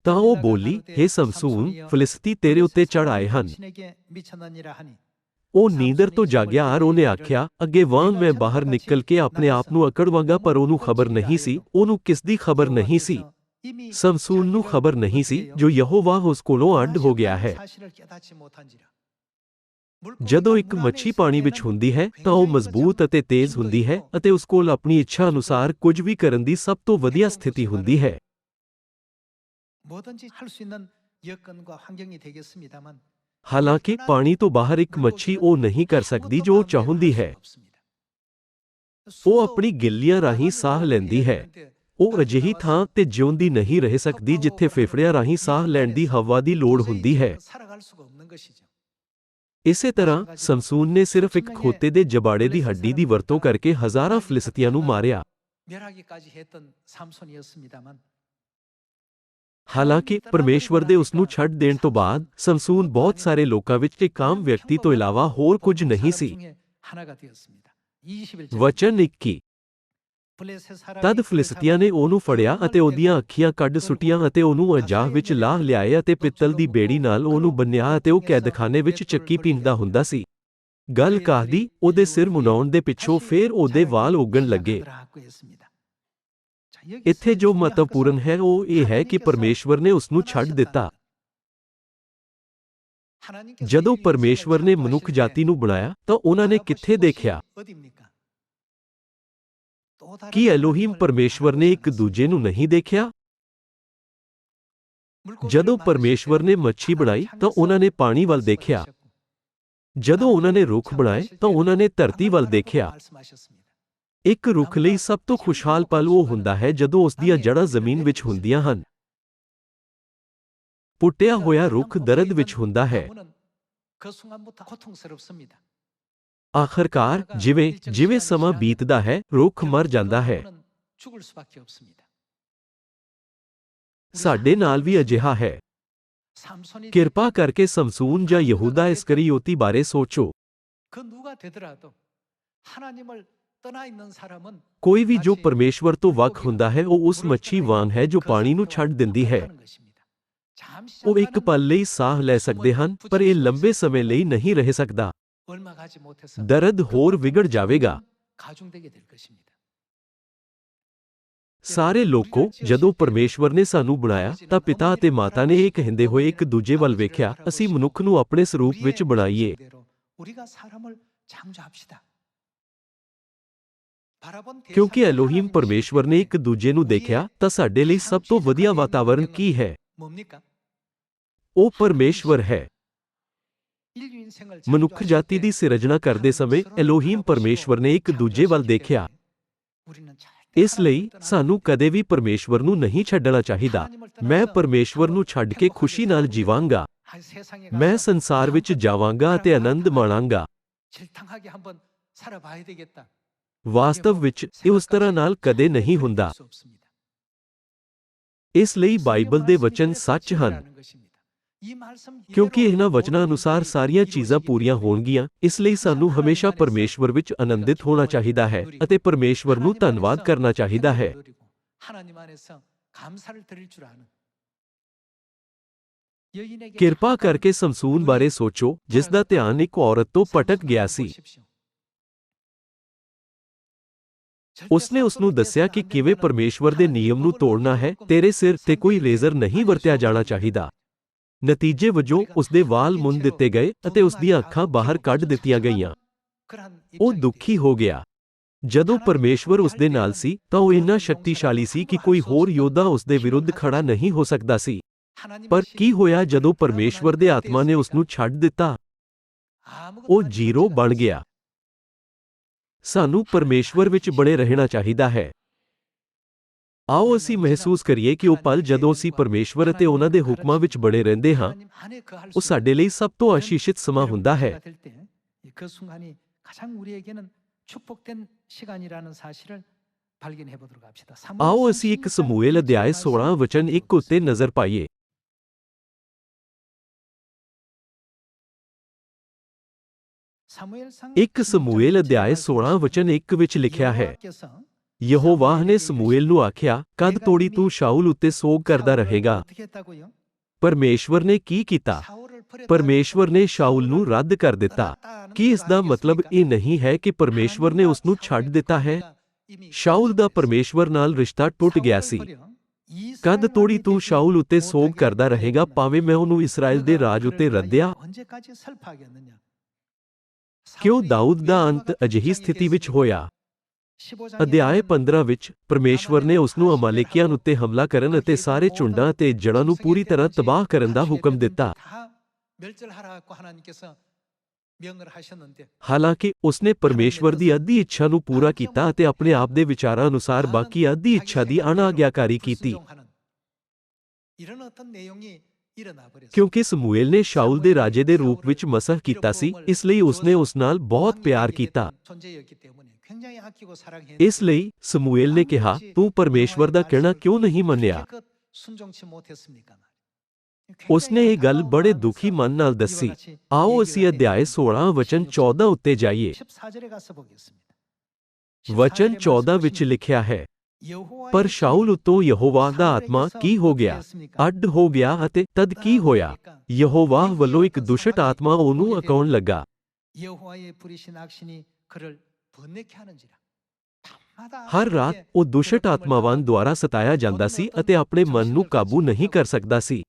S1: ਤਾਂ ਉਹ ਬੋਲੀ, ਹੇ ਸਮਸੂਨ, ਫਿਲਿਸਤੀ ਤੇਰੇ ਉੱਤੇ ਚੜ੍ਹ ਆਏ ਹਨ। ਉਹ ਨੀਂਦਰ ਤੋਂ ਜਾਗਿਆ ਔਰ ਉਹਨੇ ਆਖਿਆ, ਅੱਗੇ ਵਾਂਗ ਮੈਂ ਬਾਹਰ ਨਿਕਲ ਕੇ ਆਪਣੇ ਆਪ ਨੂੰ ਅਕੜਵਾਂਗਾ, ਪਰ ਉਹਨੂੰ ਖਬਰ ਨਹੀਂ ਸੀ। ਉਹਨੂੰ ਕਿਸ ਦੀ ਖਬਰ ਨਹੀਂ ਸੀ? ਸਮਸੂਨ ਨੂੰ ਖਬਰ ਨਹੀਂ ਸੀ ਜੋ ਯਹੋਵਾਹ ਉਸ ਕੋਲੋਂ ਅੱਡ ਹੋ ਗਿਆ ਹੈ। ਜਦੋਂ ਇੱਕ ਮੱਛੀ ਪਾਣੀ ਵਿੱਚ ਹੁੰਦੀ ਹੈ ਤਾਂ ਉਹ ਮਜ਼ਬੂਤ ਅਤੇ ਤੇਜ਼ ਹੁੰਦੀ ਹੈ ਅਤੇ ਉਸ ਕੋਲ ਆਪਣੀ ਇੱਛਾ ਅਨੁਸਾਰ ਕੁਝ ਵੀ ਕਰਨ ਦੀ ਸਭ ਤੋਂ ਵਧੀਆ ਸਥਿਤੀ ਹੁੰਦੀ ਹੈ।
S2: 뭐든지 할 수 있는 여건과 환경이 되겠습니다만
S1: ਹਾਲਾਂਕਿ ਪਾਣੀ ਤੋਂ ਬਾਹਰ ਇੱਕ ਮੱਛੀ ਉਹ ਨਹੀਂ ਕਰ ਸਕਦੀ ਜੋ ਉਹ ਚਾਹੁੰਦੀ ਹੈ। ਉਹ ਆਪਣੀ ਗਿੱਲੀਆਂ ਰਾਹੀਂ ਸਾਹ ਲੈਂਦੀ ਹੈ। ਉਹ ਅਜਿਹੀ ਥਾਂ ਤੇ ਜਿਉਂਦੀ ਨਹੀਂ ਰਹਿ ਸਕਦੀ ਜਿੱਥੇ ਫੇਫੜਿਆਂ ਰਾਹੀਂ ਸਾਹ ਲੈਣ ਦੀ ਹਵਾ ਦੀ ਲੋੜ ਹੁੰਦੀ ਹੈ। ਇਸੇ ਤਰ੍ਹਾਂ ਸਮਸੂਨ ਨੇ ਸਿਰਫ ਇੱਕ ਖੋਤੇ ਦੇ ਜਬਾੜੇ ਦੀ ਹੱਡੀ ਦੀ ਵਰਤੋਂ ਕਰਕੇ ਹਜ਼ਾਰਾਂ ਫਿਲਿਸਤੀਆਂ ਨੂੰ ਮਾਰਿਆ। ਹਾਲਾਂਕਿ ਪਰਮੇਸ਼ਵਰ ਦੇ ਉਸ ਨੂੰ ਛੱਡ ਦੇਣ ਤੋਂ ਬਾਅਦ ਸਮਸੂਨ ਬਹੁਤ ਸਾਰੇ ਲੋਕਾਂ ਵਿੱਚ ਇੱਕ ਆਮ ਵਿਅਕਤੀ ਤੋਂ ਇਲਾਵਾ ਹੋਰ ਕੁਝ ਨਹੀਂ ਸੀ। ਵਚਨ 21 ਤਦ ਫਿਲਿਸਤੀਆਂ ਨੇ ਉਹਨੂੰ ਫੜਿਆ ਅਤੇ ਉਹਦੀਆਂ ਅੱਖੀਆਂ ਕੱਢ ਸੁੱਟੀਆਂ ਅਤੇ ਉਹਨੂੰ ਅਜਾਹ ਵਿੱਚ ਲਾਹ ਲਿਆਏ ਅਤੇ ਪਿੱਤਲ ਦੀ ਬੇੜੀ ਨਾਲ ਉਹਨੂੰ ਬੰਨ੍ਹਿਆ ਅਤੇ ਉਹ ਕੈਦਖਾਨੇ ਵਿੱਚ ਚੱਕੀ ਪੀਂਦਾ ਹੁੰਦਾ ਸੀ। ਗੱਲ ਕਾਹਦੀ ਉਹਦੇ ਸਿਰ ਮੁੰਨਾਉਣ ਦੇ ਪਿੱਛੋਂ ਫੇਰ ਉਹਦੇ ਵਾਲ ਉੱਗਣ ਲੱਗੇ। ਇੱਥੇ ਜੋ ਮਹੱਤਵਪੂਰਨ ਹੈ ਉਹ ਇਹ ਹੈ ਕਿ ਪਰਮੇਸ਼ਵਰ ਨੇ ਉਸ ਨੂੰ ਛੱਡ ਦਿੱਤਾ। ਜਦੋਂ ਪਰਮੇਸ਼ਵਰ ਨੇ ਮਨੁੱਖ ਜਾਤੀ ਨੂੰ ਬਣਾਇਆ ਤਾਂ ਉਹਨਾਂ ਨੇ ਕਿੱਥੇ ਦੇਖਿਆ? ਕੀ ਐਲੋਹੀਮ ਪਰਮੇਸ਼ਵਰ ਨੇ ਇੱਕ ਦੂਜੇ ਨੂੰ ਨਹੀਂ ਦੇਖਿਆ? ਜਦੋਂ ਪਰਮੇਸ਼ਵਰ ਨੇ ਮੱਛੀ ਬਣਾਈ ਤਾਂ ਉਹਨਾਂ ਨੇ ਪਾਣੀ ਵੱਲ ਦੇਖਿਆ। ਜਦੋਂ ਉਹਨਾਂ ਨੇ ਰੁੱਖ ਬਣਾਏ ਤਾਂ ਉਹਨਾਂ ਨੇ ਧਰਤੀ ਵੱਲ ਦੇਖਿਆ। ਇੱਕ ਰੁੱਖ ਲਈ ਸਭ ਤੋਂ ਖੁਸ਼ਹਾਲ ਪਲ ਉਹ ਹੁੰਦਾ ਹੈ ਜਦੋਂ ਉਸ ਦੀਆਂ ਜੜ੍ਹਾਂ ਜ਼ਮੀਨ ਵਿੱਚ ਹੁੰਦੀਆਂ ਹਨ। ਪੁੱਟਿਆ ਹੋਇਆ ਰੁੱਖ ਦਰਦ ਵਿੱਚ ਹੁੰਦਾ ਹੈ। ਆਖਰਕਾਰ ਜਿਵੇਂ ਸਮਾਂ ਬੀਤਦਾ ਹੈ ਰੁੱਖ ਮਰ ਜਾਂਦਾ ਹੈ। ਸਾਡੇ ਨਾਲ ਵੀ ਅਜਿਹਾ ਹੈ। ਕਿਰਪਾ ਕਰਕੇ ਸਮਸੂਨ ਜਾਂ ਯਹੂਦਾ ਇਸਕਰੀਓਤੀ ਬਾਰੇ ਸੋਚੋ। ਕੋਈ ਵੀ ਜੋ ਪਰਮੇਸ਼ਵਰ ਤੋਂ ਵੱਖ ਹੁੰਦਾ ਹੈ ਉਹ ਉਸ ਮੱਛੀ ਵਾਂਗ ਹੈ ਜੋ ਪਾਣੀ ਨੂੰ ਛੱਡ ਦਿੰਦੀ ਹੈ। ਉਹ ਇੱਕ ਪਲ ਲਈ ਸਾਹ ਲੈ ਸਕਦੇ ਹਨ ਪਰ ਇਹ ਲੰਬੇ ਸਮੇਂ ਲਈ ਨਹੀਂ ਰਹਿ ਸਕਦਾ। ਦਰਦ ਹੋਰ ਵਿਗੜ ਜਾਵੇਗਾ। ਸਾਰੇ ਲੋਕੋ, ਜਦੋਂ ਪਰਮੇਸ਼ਵਰ ਨੇ ਸਾਨੂੰ ਬਣਾਇਆ ਤਾਂ ਪਿਤਾ ਅਤੇ ਮਾਤਾ ਨੇ ਇਹ ਕਹਿੰਦੇ ਹੋਏ ਇੱਕ ਦੂਜੇ ਵੱਲ ਵੇਖਿਆ, ਅਸੀਂ ਮਨੁੱਖ ਨੂੰ ਆਪਣੇ ਸਰੂਪ ਵਿੱਚ ਬਣਾਈਏ। ਕਿਉਂਕਿ ਐਲੋਹੀਮ ਪਰਮੇਸ਼ਵਰ ਨੇ ਇੱਕ ਦੂਜੇ ਨੂੰ ਦੇਖਿਆ ਤਾਂ ਸਾਡੇ ਲਈ ਸਭ ਤੋਂ ਵਧੀਆ ਵਾਤਾਵਰਣ ਕੀ ਹੈ? ਉਹ ਪਰਮੇਸ਼ਵਰ ਹੈ। ਮਨੁੱਖ ਜਾਤੀ ਦੀ ਸਿਰਜਣਾ ਕਰਦੇ ਸਮੇਂ ਐਲੋਹੀਮ ਪਰਮੇਸ਼ਵਰ ਨੇ ਇੱਕ ਦੂਜੇ ਵੱਲ ਦੇਖਿਆ। ਇਸ ਲਈ ਸਾਨੂੰ ਕਦੇ ਵੀ ਪਰਮੇਸ਼ਵਰ ਨੂੰ ਨਹੀਂ ਛੱਡਣਾ ਚਾਹੀਦਾ। ਮੈਂ ਪਰਮੇਸ਼ਵਰ ਨੂੰ ਛੱਡ ਕੇ ਖੁਸ਼ੀ ਨਾਲ ਜੀਵਾਂਗਾ। ਮੈਂ ਸੰਸਾਰ ਵਿੱਚ ਜਾਵਾਂਗਾ ਅਤੇ ਆਨੰਦ ਮਾਣਾਂਗਾ। ਵਾਸਤਵ ਵਿੱਚ ਇਹ ਉਸ ਤਰ੍ਹਾਂ ਨਾਲ ਕਦੇ ਨਹੀਂ ਹੁੰਦਾ। ਇਸ ਲਈ ਬਾਈਬਲ ਦੇ ਵਚਨ ਸੱਚ ਹਨ। ਕਿਉਂਕਿ ਇਹਨਾਂ ਵਚਨਾਂ ਅਨੁਸਾਰ ਸਾਰੀਆਂ ਚੀਜ਼ਾਂ ਪੂਰੀਆਂ ਹੋਣਗੀਆਂ, ਇਸ ਲਈ ਸਾਨੂੰ ਹਮੇਸ਼ਾ ਪਰਮੇਸ਼ਵਰ ਵਿੱਚ ਆਨੰਦਿਤ ਹੋਣਾ ਚਾਹੀਦਾ ਹੈ ਅਤੇ ਪਰਮੇਸ਼ਵਰ ਨੂੰ ਧੰਨਵਾਦ ਕਰਨਾ ਚਾਹੀਦਾ ਹੈ। ਕਿਰਪਾ ਕਰਕੇ ਸਮਸੂਨ ਬਾਰੇ ਸੋਚੋ, ਜਿਸ ਦਾ ਧਿਆਨ ਇੱਕ ਔਰਤ ਤੋਂ ਭਟਕ ਗਿਆ ਸੀ। ਉਸਨੇ ਉਸ ਨੂੰ ਦੱਸਿਆ ਕਿ ਕਿਵੇਂ ਪਰਮੇਸ਼ਵਰ ਦੇ ਨਿਯਮ ਨੂੰ ਤੋੜਨਾ ਹੈ। ਤੇਰੇ ਸਿਰ ਤੇ ਕੋਈ ਰੇਜ਼ਰ ਨਹੀਂ ਵਰਤਿਆ ਜਾਣਾ ਚਾਹੀਦਾ। ਨਤੀਜੇ ਵਜੋਂ ਉਸਦੇ ਵਾਲ ਮੁੰਨ ਦਿੱਤੇ ਗਏ ਅਤੇ ਉਸਦੀਆਂ ਅੱਖਾਂ ਬਾਹਰ ਕੱਢ ਦਿੱਤੀਆਂ ਗਈਆਂ। ਉਹ ਦੁਖੀ ਹੋ ਗਿਆ। ਜਦੋਂ ਪਰਮੇਸ਼ਵਰ ਉਸਦੇ ਨਾਲ ਸੀ ਤਾਂ ਉਹ ਇੰਨਾ ਸ਼ਕਤੀਸ਼ਾਲੀ ਸੀ ਕਿ ਕੋਈ ਹੋਰ ਯੋਧਾ ਉਸਦੇ ਵਿਰੁੱਧ ਖੜਾ ਨਹੀਂ ਹੋ ਸਕਦਾ ਸੀ। ਪਰ ਕੀ ਹੋਇਆ ਜਦੋਂ ਪਰਮੇਸ਼ਵਰ ਦੇ ਆਤਮਾ ਨੇ ਉਸ ਨੂੰ ਛੱਡ ਦਿੱਤਾ? ਉਹ ਜ਼ੀਰੋ ਬਣ ਗਿਆ। ਸਾਨੂੰ ਪਰਮੇਸ਼ਵਰ ਵਿੱਚ ਬਣੇ ਰਹਿਣਾ ਚਾਹੀਦਾ ਹੈ। ਆਓ ਅਸੀਂ ਮਹਿਸੂਸ ਕਰੀਏ ਕਿ ਉਹ ਪਲ ਜਦੋਂ ਅਸੀਂ ਪਰਮੇਸ਼ਵਰ ਅਤੇ ਉਹਨਾਂ ਦੇ ਹੁਕਮਾਂ ਵਿੱਚ ਬਣੇ ਰਹਿੰਦੇ ਹਾਂ, ਉਹ ਸਾਡੇ ਲਈ ਸਭ ਤੋਂ ਆਸ਼ੀਸ਼ਿਤ ਸਮਾਂ ਹੁੰਦਾ ਹੈ। ਆਓ ਅਸੀਂ ਇੱਕ ਸਮੂਏਲ ਅਧਿਆਇ 16 ਵਚਨ 1 ਉੱਤੇ ਨਜ਼ਰ ਪਾਈਏ। ਇੱਕ ਸਮੂਏਲ ਅਧਿਆਇ 16 ਵਚਨ 1 ਵਿੱਚ ਲਿਖਿਆ ਹੈ, ਯਹੋਵਾਹ ਨੇ ਸਮੂਏਲ ਨੂੰ ਆਖਿਆ, ਕਦ ਤੋੜੀ ਤੂੰ ਸ਼ਾਊਲ ਉੱਤੇ ਸੋਗ ਕਰਦਾ ਰਹੇਗਾ? ਪਰਮੇਸ਼ਵਰ ਨੇ ਕੀ ਕੀਤਾ? ਪਰਮੇਸ਼ਵਰ ਨੇ ਸ਼ਾਊਲ ਨੂੰ ਰੱਦ ਕਰ ਦਿੱਤਾ। ਕੀ ਇਸ ਦਾ ਮਤਲਬ ਇਹ ਨਹੀਂ ਹੈ ਕਿ ਪਰਮੇਸ਼ਵਰ ਨੇ ਉਸ ਨੂੰ ਛੱਡ ਦਿੱਤਾ ਹੈ? ਸ਼ਾਊਲ ਦਾ ਪਰਮੇਸ਼ਵਰ ਨਾਲ ਰਿਸ਼ਤਾ ਟੁੱਟ ਗਿਆ ਸੀ। ਕਦ ਤੋੜੀ ਤੂੰ ਸ਼ਾਊਲ ਉੱਤੇ ਸੋਗ ਕਰਦਾ ਰਹੇਗਾ ਭਾਵੇਂ ਮੈਂ ਉਹਨੂੰ ਇਸਰਾਇਲ ਦੇ ਰਾਜ ਉੱਤੇ ਰੱਦਿਆ? ਕਿਉਂ ਦਾਊਦ ਦਾ ਅੰਤ ਅਜਿਹੀ ਸਥਿਤੀ ਵਿੱਚ ਹੋਇਆ? ਅਧਿਆਇ 15 ਵਿੱਚ ਪਰਮੇਸ਼ਵਰ ਨੇ ਉਸ ਨੂੰ ਅਮਾਲੇਕੀਆਂ ਉੱਤੇ ਹਮਲਾ ਕਰਨ ਅਤੇ ਸਾਰੇ ਝੁੰਡਾਂ ਅਤੇ ਜੜ੍ਹਾਂ ਨੂੰ ਪੂਰੀ ਤਰ੍ਹਾਂ ਤਬਾਹ ਕਰਨ ਦਾ ਹੁਕਮ ਦਿੱਤਾ। ਹਾਲਾਂਕਿ ਉਸਨੇ ਪਰਮੇਸ਼ਵਰ ਦੀ ਅੱਧੀ ਇੱਛਾ ਨੂੰ ਪੂਰਾ ਕੀਤਾ ਅਤੇ ਆਪਣੇ ਆਪ ਦੇ ਵਿਚਾਰਾਂ ਅਨੁਸਾਰ ਬਾਕੀ ਅੱਧੀ ਇੱਛਾ ਦੀ ਅਣਆਗਿਆਕਾਰੀ ਕੀਤੀ। ਕਿਉਂਕਿ ਸਮੂਏਲ ਨੇ ਸ਼ਾਊਲ ਦੇ ਰਾਜੇ ਦੇ ਰੂਪ ਵਿੱਚ ਮਸਹ ਕੀਤਾ ਸੀ, ਇਸ ਲਈ ਉਸਨੇ ਉਸ ਨਾਲ ਬਹੁਤ ਪਿਆਰ ਕੀਤਾ। ਇਸ ਲਈ ਸਮੂਏਲ ਨੇ ਕਿਹਾ, ਤੂੰ ਪਰਮੇਸ਼ਵਰ ਦਾ ਕਹਿਣਾ ਕਿਉਂ ਨਹੀਂ ਮੰਨਿਆ? ਉਸਨੇ ਇਹ ਗੱਲ ਬੜੇ ਦੁਖੀ ਮਨ ਨਾਲ ਦੱਸੀ। ਆਓ ਅਸੀਂ ਅਧਿਆਇ 16 ਵਚਨ 14 ਉੱਤੇ ਜਾਈਏ। ਵਚਨ 14 ਵਿੱਚ ਲਿਖਿਆ ਹੈ, ਪਰ ਸ਼ਾਊਲ ਉੱਤੋਂ ਯਹੋਵਾਹ ਦਾ ਆਤਮਾ ਕੀ ਹੋ ਗਿਆ? ਅੱਡ ਹੋ ਗਿਆ ਅਤੇ ਤਦ ਕੀ ਹੋਇਆ? ਯਹੋਵਾਹ ਵੱਲੋਂ ਇੱਕ ਦੁਸ਼ਟ ਆਤਮਾ ਉਹਨੂੰ ਅਕਾਉਣ ਲੱਗਾ। ਹਰ ਰਾਤ ਉਹ ਦੁਸ਼ਟ ਆਤਮਾਵਾਂ ਦੁਆਰਾ ਸਤਾਇਆ ਜਾਂਦਾ ਸੀ ਅਤੇ ਆਪਣੇ ਮਨ ਨੂੰ ਕਾਬੂ ਨਹੀਂ ਕਰ ਸਕਦਾ ਸੀ।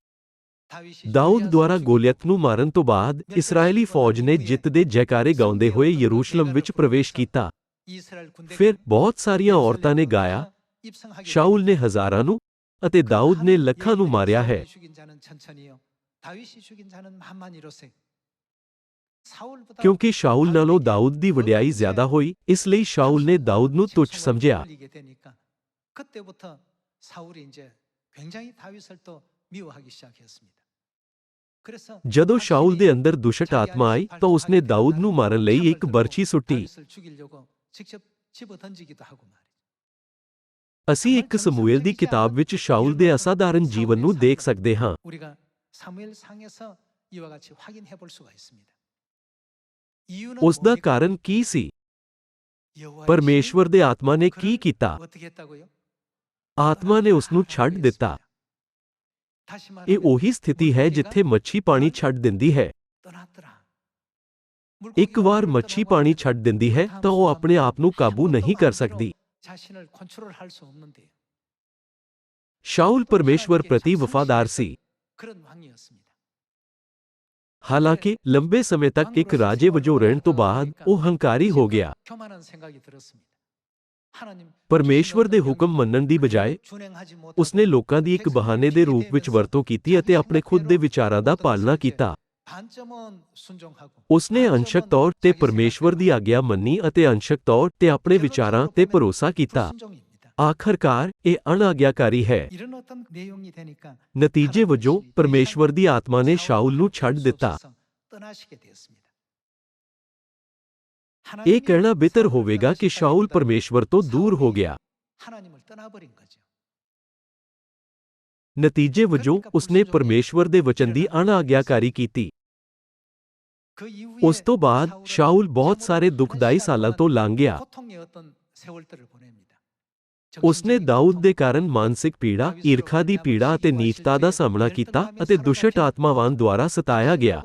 S1: ਦਾਊਦ ਦੁਆਰਾ ਗੋਲਿਅਤ ਨੂੰ ਮਾਰਨ ਤੋਂ ਬਾਅਦ ਇਸਰਾਇਲੀ ਫੌਜ ਨੇ ਜਿੱਤ ਦੇ ਜੈਕਾਰੇ ਗਾਉਂਦੇ ਹੋਏ ਯਰੂਸ਼ਲਮ ਵਿੱਚ ਪ੍ਰਵੇਸ਼ ਕੀਤਾ। ਫਿਰ ਬਹੁਤ ਸਾਰੀਆਂ ਔਰਤਾਂ ਨੇ ਗਾਇਆ, ਸ਼ਾਊਲ ਨੇ ਹਜ਼ਾਰਾਂ ਨੂੰ ਅਤੇ ਦਾਊਦ ਨੇ ਲੱਖਾਂ ਨੂੰ ਮਾਰਿਆ ਹੈ। ਕਿਉਂਕਿ ਸ਼ਾਊਲ ਨਾਲੋਂ ਦਾਊਦ ਦੀ ਵਡਿਆਈ ਜ਼ਿਆਦਾ ਹੋਈ, ਇਸ ਲਈ ਸ਼ਾਊਲ ਨੇ ਦਾਊਦ ਨੂੰ ਤੁੱਛ ਸਮਝਿਆ। ਜਦੋਂ ਸ਼ਾਊਲ ਦੇ ਅੰਦਰ ਦੁਸ਼ਟ ਆਤਮਾ ਆਈ ਤਾਂ ਉਸਨੇ ਦਾਊਦ ਨੂੰ ਮਾਰਨ ਲਈ ਇੱਕ ਬਰਛੀ ਸੁੱਟੀ। ਅਸੀਂ ਇੱਕ ਸਮੂਏਲ ਦੀ ਕਿਤਾਬ ਵਿੱਚ ਸ਼ਾਊਲ ਦੇ ਅਸਾਧਾਰਨ ਜੀਵਨ ਨੂੰ ਦੇਖ ਸਕਦੇ ਹਾਂ। ਉਸ ਦਾ ਕਾਰਨ ਕੀ ਸੀ? ਪਰਮੇਸ਼ਵਰ ਦੇ ਆਤਮਾ ਨੇ ਕੀ ਕੀਤਾ? ਆਤਮਾ ਨੇ ਉਸ ਨੂੰ ਛੱਡ ਦਿੱਤਾ। ਇਹ ਉਹੀ ਸਥਿਤੀ ਹੈ ਜਿੱਥੇ ਮੱਛੀ ਪਾਣੀ ਛੱਡ ਦਿੰਦੀ ਹੈ। ਇੱਕ ਵਾਰ ਮੱਛੀ ਪਾਣੀ ਛੱਡ ਦਿੰਦੀ ਹੈ ਤਾਂ ਉਹ ਆਪਣੇ ਆਪ ਨੂੰ ਕਾਬੂ ਨਹੀਂ ਕਰ ਸਕਦੀ। ਸ਼ਾਊਲ ਪਰਮੇਸ਼ਵਰ ਪ੍ਰਤੀ ਵਫਾਦਾਰ ਸੀ। ਹਾਲਾਂਕਿ ਲੰਬੇ ਸਮੇਂ ਤੱਕ ਇੱਕ ਰਾਜੇ ਵਜੋਂ ਰਹਿਣ ਤੋਂ ਬਾਅਦ ਉਹ ਹੰਕਾਰੀ ਹੋ ਗਿਆ। ਪਰਮੇਸ਼ਵਰ ਦੇ ਹੁਕਮ ਮੰਨਣ ਦੀ ਬਜਾਏ ਉਸਨੇ ਲੋਕਾਂ ਦੀ ਇੱਕ ਬਹਾਨੇ ਦੇ ਰੂਪ ਵਿੱਚ ਵਰਤੋਂ ਕੀਤੀ ਅਤੇ ਆਪਣੇ ਖੁਦ ਦੇ ਵਿਚਾਰਾਂ ਦਾ ਪਾਲਣਾ ਕੀਤਾ। ਉਸਨੇ ਅੰਸ਼ਕ ਤੌਰ ਤੇ ਪਰਮੇਸ਼ਵਰ ਦੀ ਆਗਿਆ ਮੰਨੀ ਅਤੇ ਅੰਸ਼ਕ ਤੌਰ ਤੇ ਆਪਣੇ ਵਿਚਾਰਾਂ ਤੇ ਭਰੋਸਾ ਕੀਤਾ। ਆਖਰਕਾਰ ਇਹ ਅਣਆਗਿਆਕਾਰੀ ਹੈ। ਨਤੀਜੇ ਵਜੋਂ ਪਰਮੇਸ਼ਵਰ ਦੀ ਆਤਮਾ ਨੇ ਸ਼ਾਊਲ ਨੂੰ ਛੱਡ ਦਿੱਤਾ। ਇਹ ਕਹਿਣਾ ਬਿਹਤਰ ਹੋਵੇਗਾ ਕਿ ਸ਼ਾਊਲ ਪਰਮੇਸ਼ਵਰ ਤੋਂ ਦੂਰ ਹੋ ਗਿਆ। ਨਤੀਜੇ ਵਜੋਂ ਉਸਨੇ ਪਰਮੇਸ਼ਵਰ ਦੇ ਵਚਨ ਦੀ ਅਣਆਗਿਆਕਾਰੀ ਕੀਤੀ। ਉਸ ਤੋਂ ਬਾਅਦ ਸ਼ਾਊਲ ਬਹੁਤ ਸਾਰੇ ਦੁਖਦਾਈ ਸਾਲਾਂ ਤੋਂ ਲੰਘ ਗਿਆ। ਉਸਨੇ ਦਾਊਦ ਦੇ ਕਾਰਨ ਮਾਨਸਿਕ ਪੀੜਾ, ਈਰਖਾ ਦੀ ਪੀੜਾ ਅਤੇ ਨੀਚਤਾ ਦਾ ਸਾਹਮਣਾ ਕੀਤਾ ਅਤੇ ਦੁਸ਼ਟ ਆਤਮਾਵਾਂ ਦੁਆਰਾ ਸਤਾਇਆ ਗਿਆ।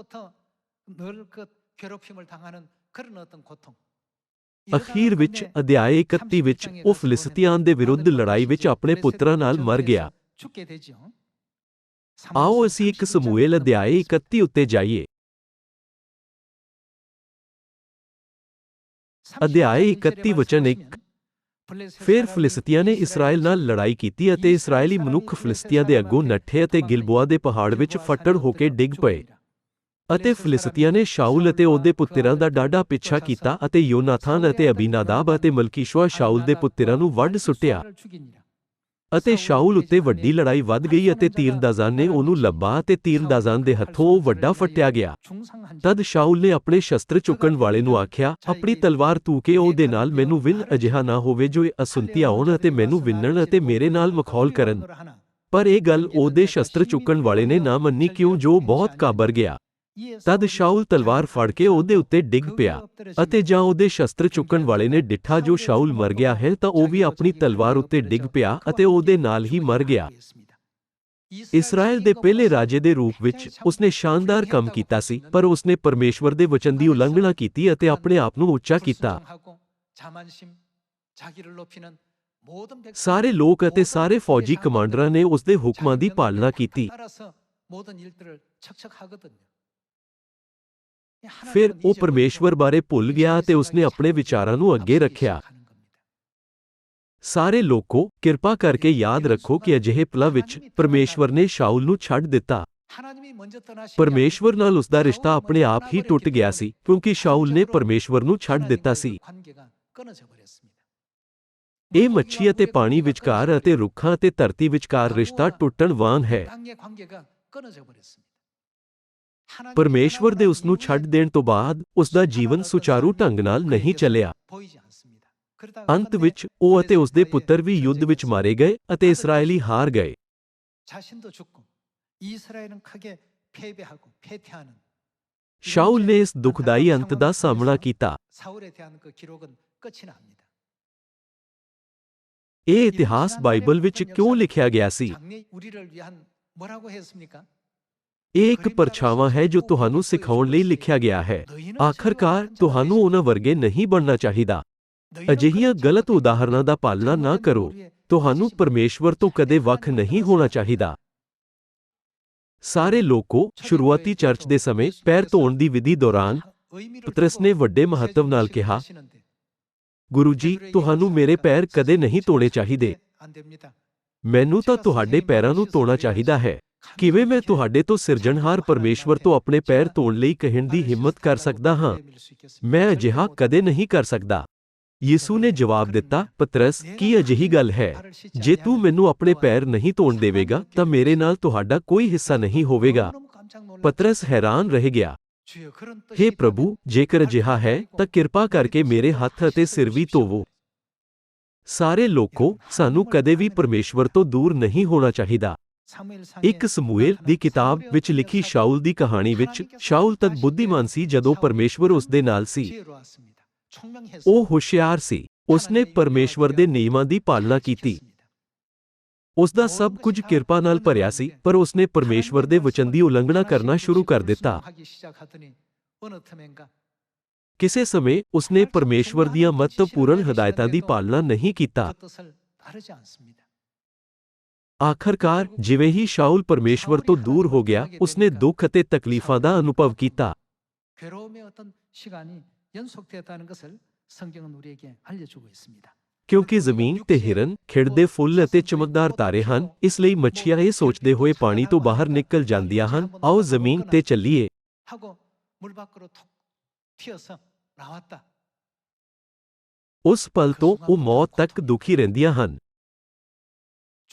S1: ਅਖੀਰ ਵਿੱਚ ਅਧਿਆਇ 31 ਵਿੱਚ ਉਹ ਫਿਲਿਸਤੀਆਂ ਦੇ ਵਿਰੁੱਧ ਲੜਾਈ ਵਿੱਚ ਆਪਣੇ ਪੁੱਤਰਾਂ ਨਾਲ ਮਰ ਗਿਆ। ਆਓ ਅਸੀਂ ਇੱਕ ਸਮੂਏਲ ਅਧਿਆਇ 31 ਉੱਤੇ ਜਾਈਏ। ਅਧਿਆਇ 31 ਵਚਨ 1। ਫਿਰ ਫਿਲਿਸਤੀਆਂ ਨੇ ਇਸਰਾਏਲ ਨਾਲ ਲੜਾਈ ਕੀਤੀ ਅਤੇ ਇਸਰਾਏਲੀ ਮਨੁੱਖ ਫਿਲਿਸਤੀਆਂ ਦੇ ਅੱਗੋਂ ਨੱਠੇ ਅਤੇ ਗਿਲਬੋਆ ਦੇ ਪਹਾੜ ਵਿੱਚ ਫੱਟੜ ਹੋ ਕੇ ਡਿੱਗ ਪਏ। ਅਤੇ ਫਿਲਿਸਤੀਆਂ ਨੇ ਸ਼ਾਊਲ ਅਤੇ ਉਹਦੇ ਪੁੱਤਰਾਂ ਦਾ ਡਾਢਾ ਪਿੱਛਾ ਕੀਤਾ ਅਤੇ ਯੋਨਾਥਾਨ ਅਤੇ ਅਬੀਨਾਦਾਬ ਅਤੇ ਮਲਕੀਸ਼ੂਆ ਸ਼ਾਊਲ ਦੇ ਪੁੱਤਰਾਂ ਨੂੰ ਵੱਢ ਸੁੱਟਿਆ। ਅਤੇ ਸ਼ਾਊਲ ਉੱਤੇ ਵੱਡੀ ਲੜਾਈ ਵੱਧ ਗਈ ਅਤੇ ਤੀਰਅੰਦਾਜ਼ਾਂ ਨੇ ਉਹਨੂੰ ਲੱਭਾ ਅਤੇ ਤੀਰਅੰਦਾਜ਼ਾਂ ਦੇ ਹੱਥੋਂ ਉਹ ਵੱਡਾ ਫੱਟਿਆ ਗਿਆ। ਤਦ ਸ਼ਾਊਲ ਨੇ ਆਪਣੇ ਸ਼ਸਤਰ ਚੁੱਕਣ ਵਾਲੇ ਨੂੰ ਆਖਿਆ, ਆਪਣੀ ਤਲਵਾਰ ਤੂੰ ਕੇ ਉਹਦੇ ਨਾਲ ਮੈਨੂੰ ਵਿੰਨ, ਅਜਿਹਾ ਨਾ ਹੋਵੇ ਜੋ ਇਹ ਅਸੁੰਤੀ ਆਉਣ ਅਤੇ ਮੈਨੂੰ ਵਿੰਨਣ ਅਤੇ ਮੇਰੇ ਨਾਲ ਮਖੌਲ ਕਰਨ। ਪਰ ਇਹ ਗੱਲ ਉਹਦੇ ਸ਼ਸਤਰ ਚੁੱਕਣ ਵਾਲੇ ਨੇ ਨਾ ਮੰਨੀ, ਕਿਉਂ ਜੋ ਬਹੁਤ ਘਾਬਰ ਗਿਆ। ਤਦ ਸ਼ਾਊਲ ਤਲਵਾਰ ਫੜ ਕੇ ਉਹਦੇ ਉੱਤੇ ਡਿੱਗ ਪਿਆ ਅਤੇ ਜਾਂ ਉਹਦੇ ਸ਼ਸਤਰ ਚੁੱਕਣ ਵਾਲੇ ਨੇ ਡਿੱਠਾ ਜੋ ਸ਼ਾਊਲ ਮਰ ਗਿਆ ਹੈ ਤਾਂ ਉਹ ਵੀ ਆਪਣੀ ਤਲਵਾਰ ਉੱਤੇ ਡਿੱਗ ਪਿਆ ਅਤੇ ਉਹਦੇ ਨਾਲ ਹੀ ਮਰ ਗਿਆ। ਇਸਰਾਏਲ ਦੇ ਪਹਿਲੇ ਰਾਜੇ ਦੇ ਰੂਪ ਵਿੱਚ ਉਸਨੇ ਸ਼ਾਨਦਾਰ ਕੰਮ ਕੀਤਾ ਸੀ, ਪਰ ਉਸਨੇ ਪਰਮੇਸ਼ਵਰ ਦੇ ਵਚਨ ਦੀ ਉਲੰਘਣਾ ਕੀਤੀ ਅਤੇ ਆਪਣੇ ਆਪ ਨੂੰ ਉੱਚਾ ਕੀਤਾ। ਸਾਰੇ ਲੋਕ ਅਤੇ ਸਾਰੇ ਫੌਜੀ ਕਮਾਂਡਰਾਂ ਨੇ ਉਸਦੇ ਹੁਕਮਾਂ ਦੀ ਪਾਲਣਾ ਕੀਤੀ। ਫਿਰ ਉਹ ਪਰਮੇਸ਼ਵਰ ਬਾਰੇ ਭੁੱਲ ਗਿਆ ਅਤੇ ਉਸਨੇ ਆਪਣੇ ਵਿਚਾਰਾਂ ਨੂੰ ਅੱਗੇ ਰੱਖਿਆ। ਸਾਰੇ ਲੋਕੋ, ਕਿਰਪਾ ਕਰਕੇ ਯਾਦ ਰੱਖੋ ਕਿ ਅਜਿਹੇ ਪਲਾਂ ਵਿੱਚ ਪਰਮੇਸ਼ਵਰ ਨੇ ਸ਼ਾਊਲ ਨੂੰ ਛੱਡ ਦਿੱਤਾ। ਪਰਮੇਸ਼ਵਰ ਨਾਲ ਉਸਦਾ ਰਿਸ਼ਤਾ ਆਪਣੇ ਆਪ ਹੀ ਟੁੱਟ ਗਿਆ ਸੀ, ਕਿਉਂਕਿ ਸ਼ਾਊਲ ਨੇ ਪਰਮੇਸ਼ਵਰ ਨੂੰ ਛੱਡ ਦਿੱਤਾ ਸੀ। ਇਹ ਮੱਛੀ ਅਤੇ ਪਾਣੀ ਵਿਚਕਾਰ ਅਤੇ ਰੁੱਖਾਂ ਅਤੇ ਧਰਤੀ ਵਿਚਕਾਰ ਰਿਸ਼ਤਾ ਟੁੱਟਣ ਵਾਂਗ ਹੈ। ਪਰਮੇਸ਼ਵਰ ਦੇ ਉਸ ਨੂੰ ਛੱਡ ਦੇਣ ਤੋਂ ਬਾਅਦ ਉਸਦਾ ਜੀਵਨ ਸੁਚਾਰੂ ਢੰਗ ਨਾਲ ਨਹੀਂ ਚੱਲਿਆ। ਅੰਤ ਵਿੱਚ ਉਹ ਅਤੇ ਉਸਦੇ ਪੁੱਤਰ ਵੀ ਯੁੱਧ ਵਿੱਚ ਮਾਰੇ ਗਏ ਅਤੇ ਇਸਰਾਏਲੀ ਹਾਰ ਗਏ। ਸ਼ਾਊਲ ਨੇ ਇਸ ਦੁਖਦਾਈ ਅੰਤ ਦਾ ਸਾਹਮਣਾ ਕੀਤਾ। ਇਹ ਇਤਿਹਾਸ ਬਾਈਬਲ ਵਿੱਚ ਕਿਉਂ ਲਿਖਿਆ ਗਿਆ ਸੀ? ਇਹ ਇੱਕ ਪਰਛਾਵਾਂ ਹੈ ਜੋ ਤੁਹਾਨੂੰ ਸਿਖਾਉਣ ਲਈ ਲਿਖਿਆ ਗਿਆ ਹੈ। ਆਖਰਕਾਰ, ਤੁਹਾਨੂੰ ਉਹਨਾਂ ਵਰਗੇ ਨਹੀਂ ਬਣਨਾ ਚਾਹੀਦਾ। ਅਜਿਹੀਆਂ ਗਲਤ ਉਦਾਹਰਨਾਂ ਦਾ ਪਾਲਣਾ ਨਾ ਕਰੋ। ਤੁਹਾਨੂੰ ਪਰਮੇਸ਼ਵਰ ਤੋਂ ਕਦੇ ਵੱਖ ਨਹੀਂ ਹੋਣਾ ਚਾਹੀਦਾ। ਸਾਰੇ ਲੋਕੋ, ਸ਼ੁਰੂਆਤੀ ਚਰਚ ਦੇ ਸਮੇਂ ਪੈਰ ਧੋਣ ਦੀ ਵਿਧੀ ਦੌਰਾਨ ਪਤਰਸ ਨੇ ਵੱਡੇ ਮਹੱਤਵ ਨਾਲ ਕਿਹਾ, ਗੁਰੂ ਜੀ, ਤੁਹਾਨੂੰ ਮੇਰੇ ਪੈਰ ਕਦੇ ਨਹੀਂ ਧੋਣੇ ਚਾਹੀਦੇ। ਮੈਨੂੰ ਤਾਂ ਤੁਹਾਡੇ ਪੈਰਾਂ ਨੂੰ ਧੋਣਾ ਚਾਹੀਦਾ ਹੈ। ਕਿਵੇਂ ਮੈਂ ਤੁਹਾਡੇ ਤੋਂ ਸਿਰਜਣਹਾਰ ਪਰਮੇਸ਼ਵਰ ਤੋਂ ਆਪਣੇ ਪੈਰ ਧੋਣ ਲਈ ਕਹਿਣ ਦੀ ਹਿੰਮਤ ਕਰ ਸਕਦਾ ਹਾਂ? ਮੈਂ ਅਜਿਹਾ ਕਦੇ ਨਹੀਂ ਕਰ ਸਕਦਾ। ਯਿਸੂ ਨੇ ਜਵਾਬ ਦਿੱਤਾ, ਪਤਰਸ, ਕੀ ਅਜਿਹੀ ਗੱਲ ਹੈ? ਜੇ ਤੂੰ ਮੈਨੂੰ ਆਪਣੇ ਪੈਰ ਨਹੀਂ ਧੋਣ ਦੇਵੇਗਾ ਤਾਂ ਮੇਰੇ ਨਾਲ ਤੁਹਾਡਾ ਕੋਈ ਹਿੱਸਾ ਨਹੀਂ ਹੋਵੇਗਾ। ਪਤਰਸ ਹੈਰਾਨ ਰਹਿ ਗਿਆ। ਹੇ ਪ੍ਰਭੂ, ਜੇਕਰ ਅਜਿਹਾ ਹੈ ਤਾਂ ਕਿਰਪਾ ਕਰਕੇ ਮੇਰੇ ਹੱਥ ਅਤੇ ਸਿਰ ਵੀ ਧੋਵੋ। ਸਾਰੇ ਲੋਕੋ, ਸਾਨੂੰ ਕਦੇ ਵੀ ਪਰਮੇਸ਼ਵਰ ਤੋਂ ਦੂਰ ਨਹੀਂ ਹੋਣਾ ਚਾਹੀਦਾ। ਇੱਕ ਸਮੂਏਲ ਦੀ ਕਿਤਾਬ ਵਿੱਚ ਲਿਖੀ ਸ਼ਾਊਲ ਦੀ ਕਹਾਣੀ ਵਿੱਚ ਸ਼ਾਊਲ ਤਦ ਬੁੱਧੀਮਾਨ ਸੀ ਜਦੋਂ ਪਰਮੇਸ਼ਵਰ ਉਸ ਦੇ ਨਾਲ ਸੀ। ਉਹ ਹੁਸ਼ਿਆਰ ਸੀ। ਉਸਨੇ ਪਰਮੇਸ਼ਵਰ ਦੇ ਨਿਯਮਾਂ ਦੀ ਪਾਲਣਾ ਕੀਤੀ। ਉਸਦਾ ਸਭ ਕੁਝ ਕਿਰਪਾ ਨਾਲ ਭਰਿਆ ਸੀ, ਪਰ ਉਸਨੇ ਪਰਮੇਸ਼ਵਰ ਦੇ ਵਚਨ ਦੀ ਉਲੰਘਣਾ ਕਰਨਾ ਸ਼ੁਰੂ ਕਰ ਦਿੱਤਾ। ਕਿਸੇ ਸਮੇਂ ਉਸਨੇ ਪਰਮੇਸ਼ਵਰ ਦੀਆਂ ਮਹੱਤਵਪੂਰਨ ਹਦਾਇਤਾਂ ਦੀ ਪਾਲਣਾ ਨਹੀਂ ਕੀਤਾ। ਆਖਰਕਾਰ, ਜਿਵੇਂ ਹੀ ਸ਼ਾਊਲ ਪਰਮੇਸ਼ਵਰ ਤੋਂ ਦੂਰ ਹੋ ਗਿਆ, ਉਸਨੇ ਦੁੱਖ ਅਤੇ ਤਕਲੀਫਾਂ ਦਾ ਅਨੁਭਵ ਕੀਤਾ। ਕਿਉਂਕਿ ਜ਼ਮੀਨ ਤੇ ਹਿਰਨ, ਖਿੜਦੇ ਫੁੱਲ ਅਤੇ ਚਮਕਦਾਰ ਤਾਰੇ ਹਨ, ਇਸ ਲਈ ਮੱਛੀਆਂ ਇਹ ਸੋਚਦੇ ਹੋਏ ਪਾਣੀ ਤੋਂ ਬਾਹਰ ਨਿਕਲ ਜਾਂਦੀਆਂ ਹਨ, ਆਓ ਜ਼ਮੀਨ ਤੇ ਚੱਲੀਏ। ਉਸ ਪਲ ਤੋਂ ਉਹ ਮੌਤ ਤੱਕ ਦੁਖੀ ਰਹਿੰਦੀਆਂ ਹਨ।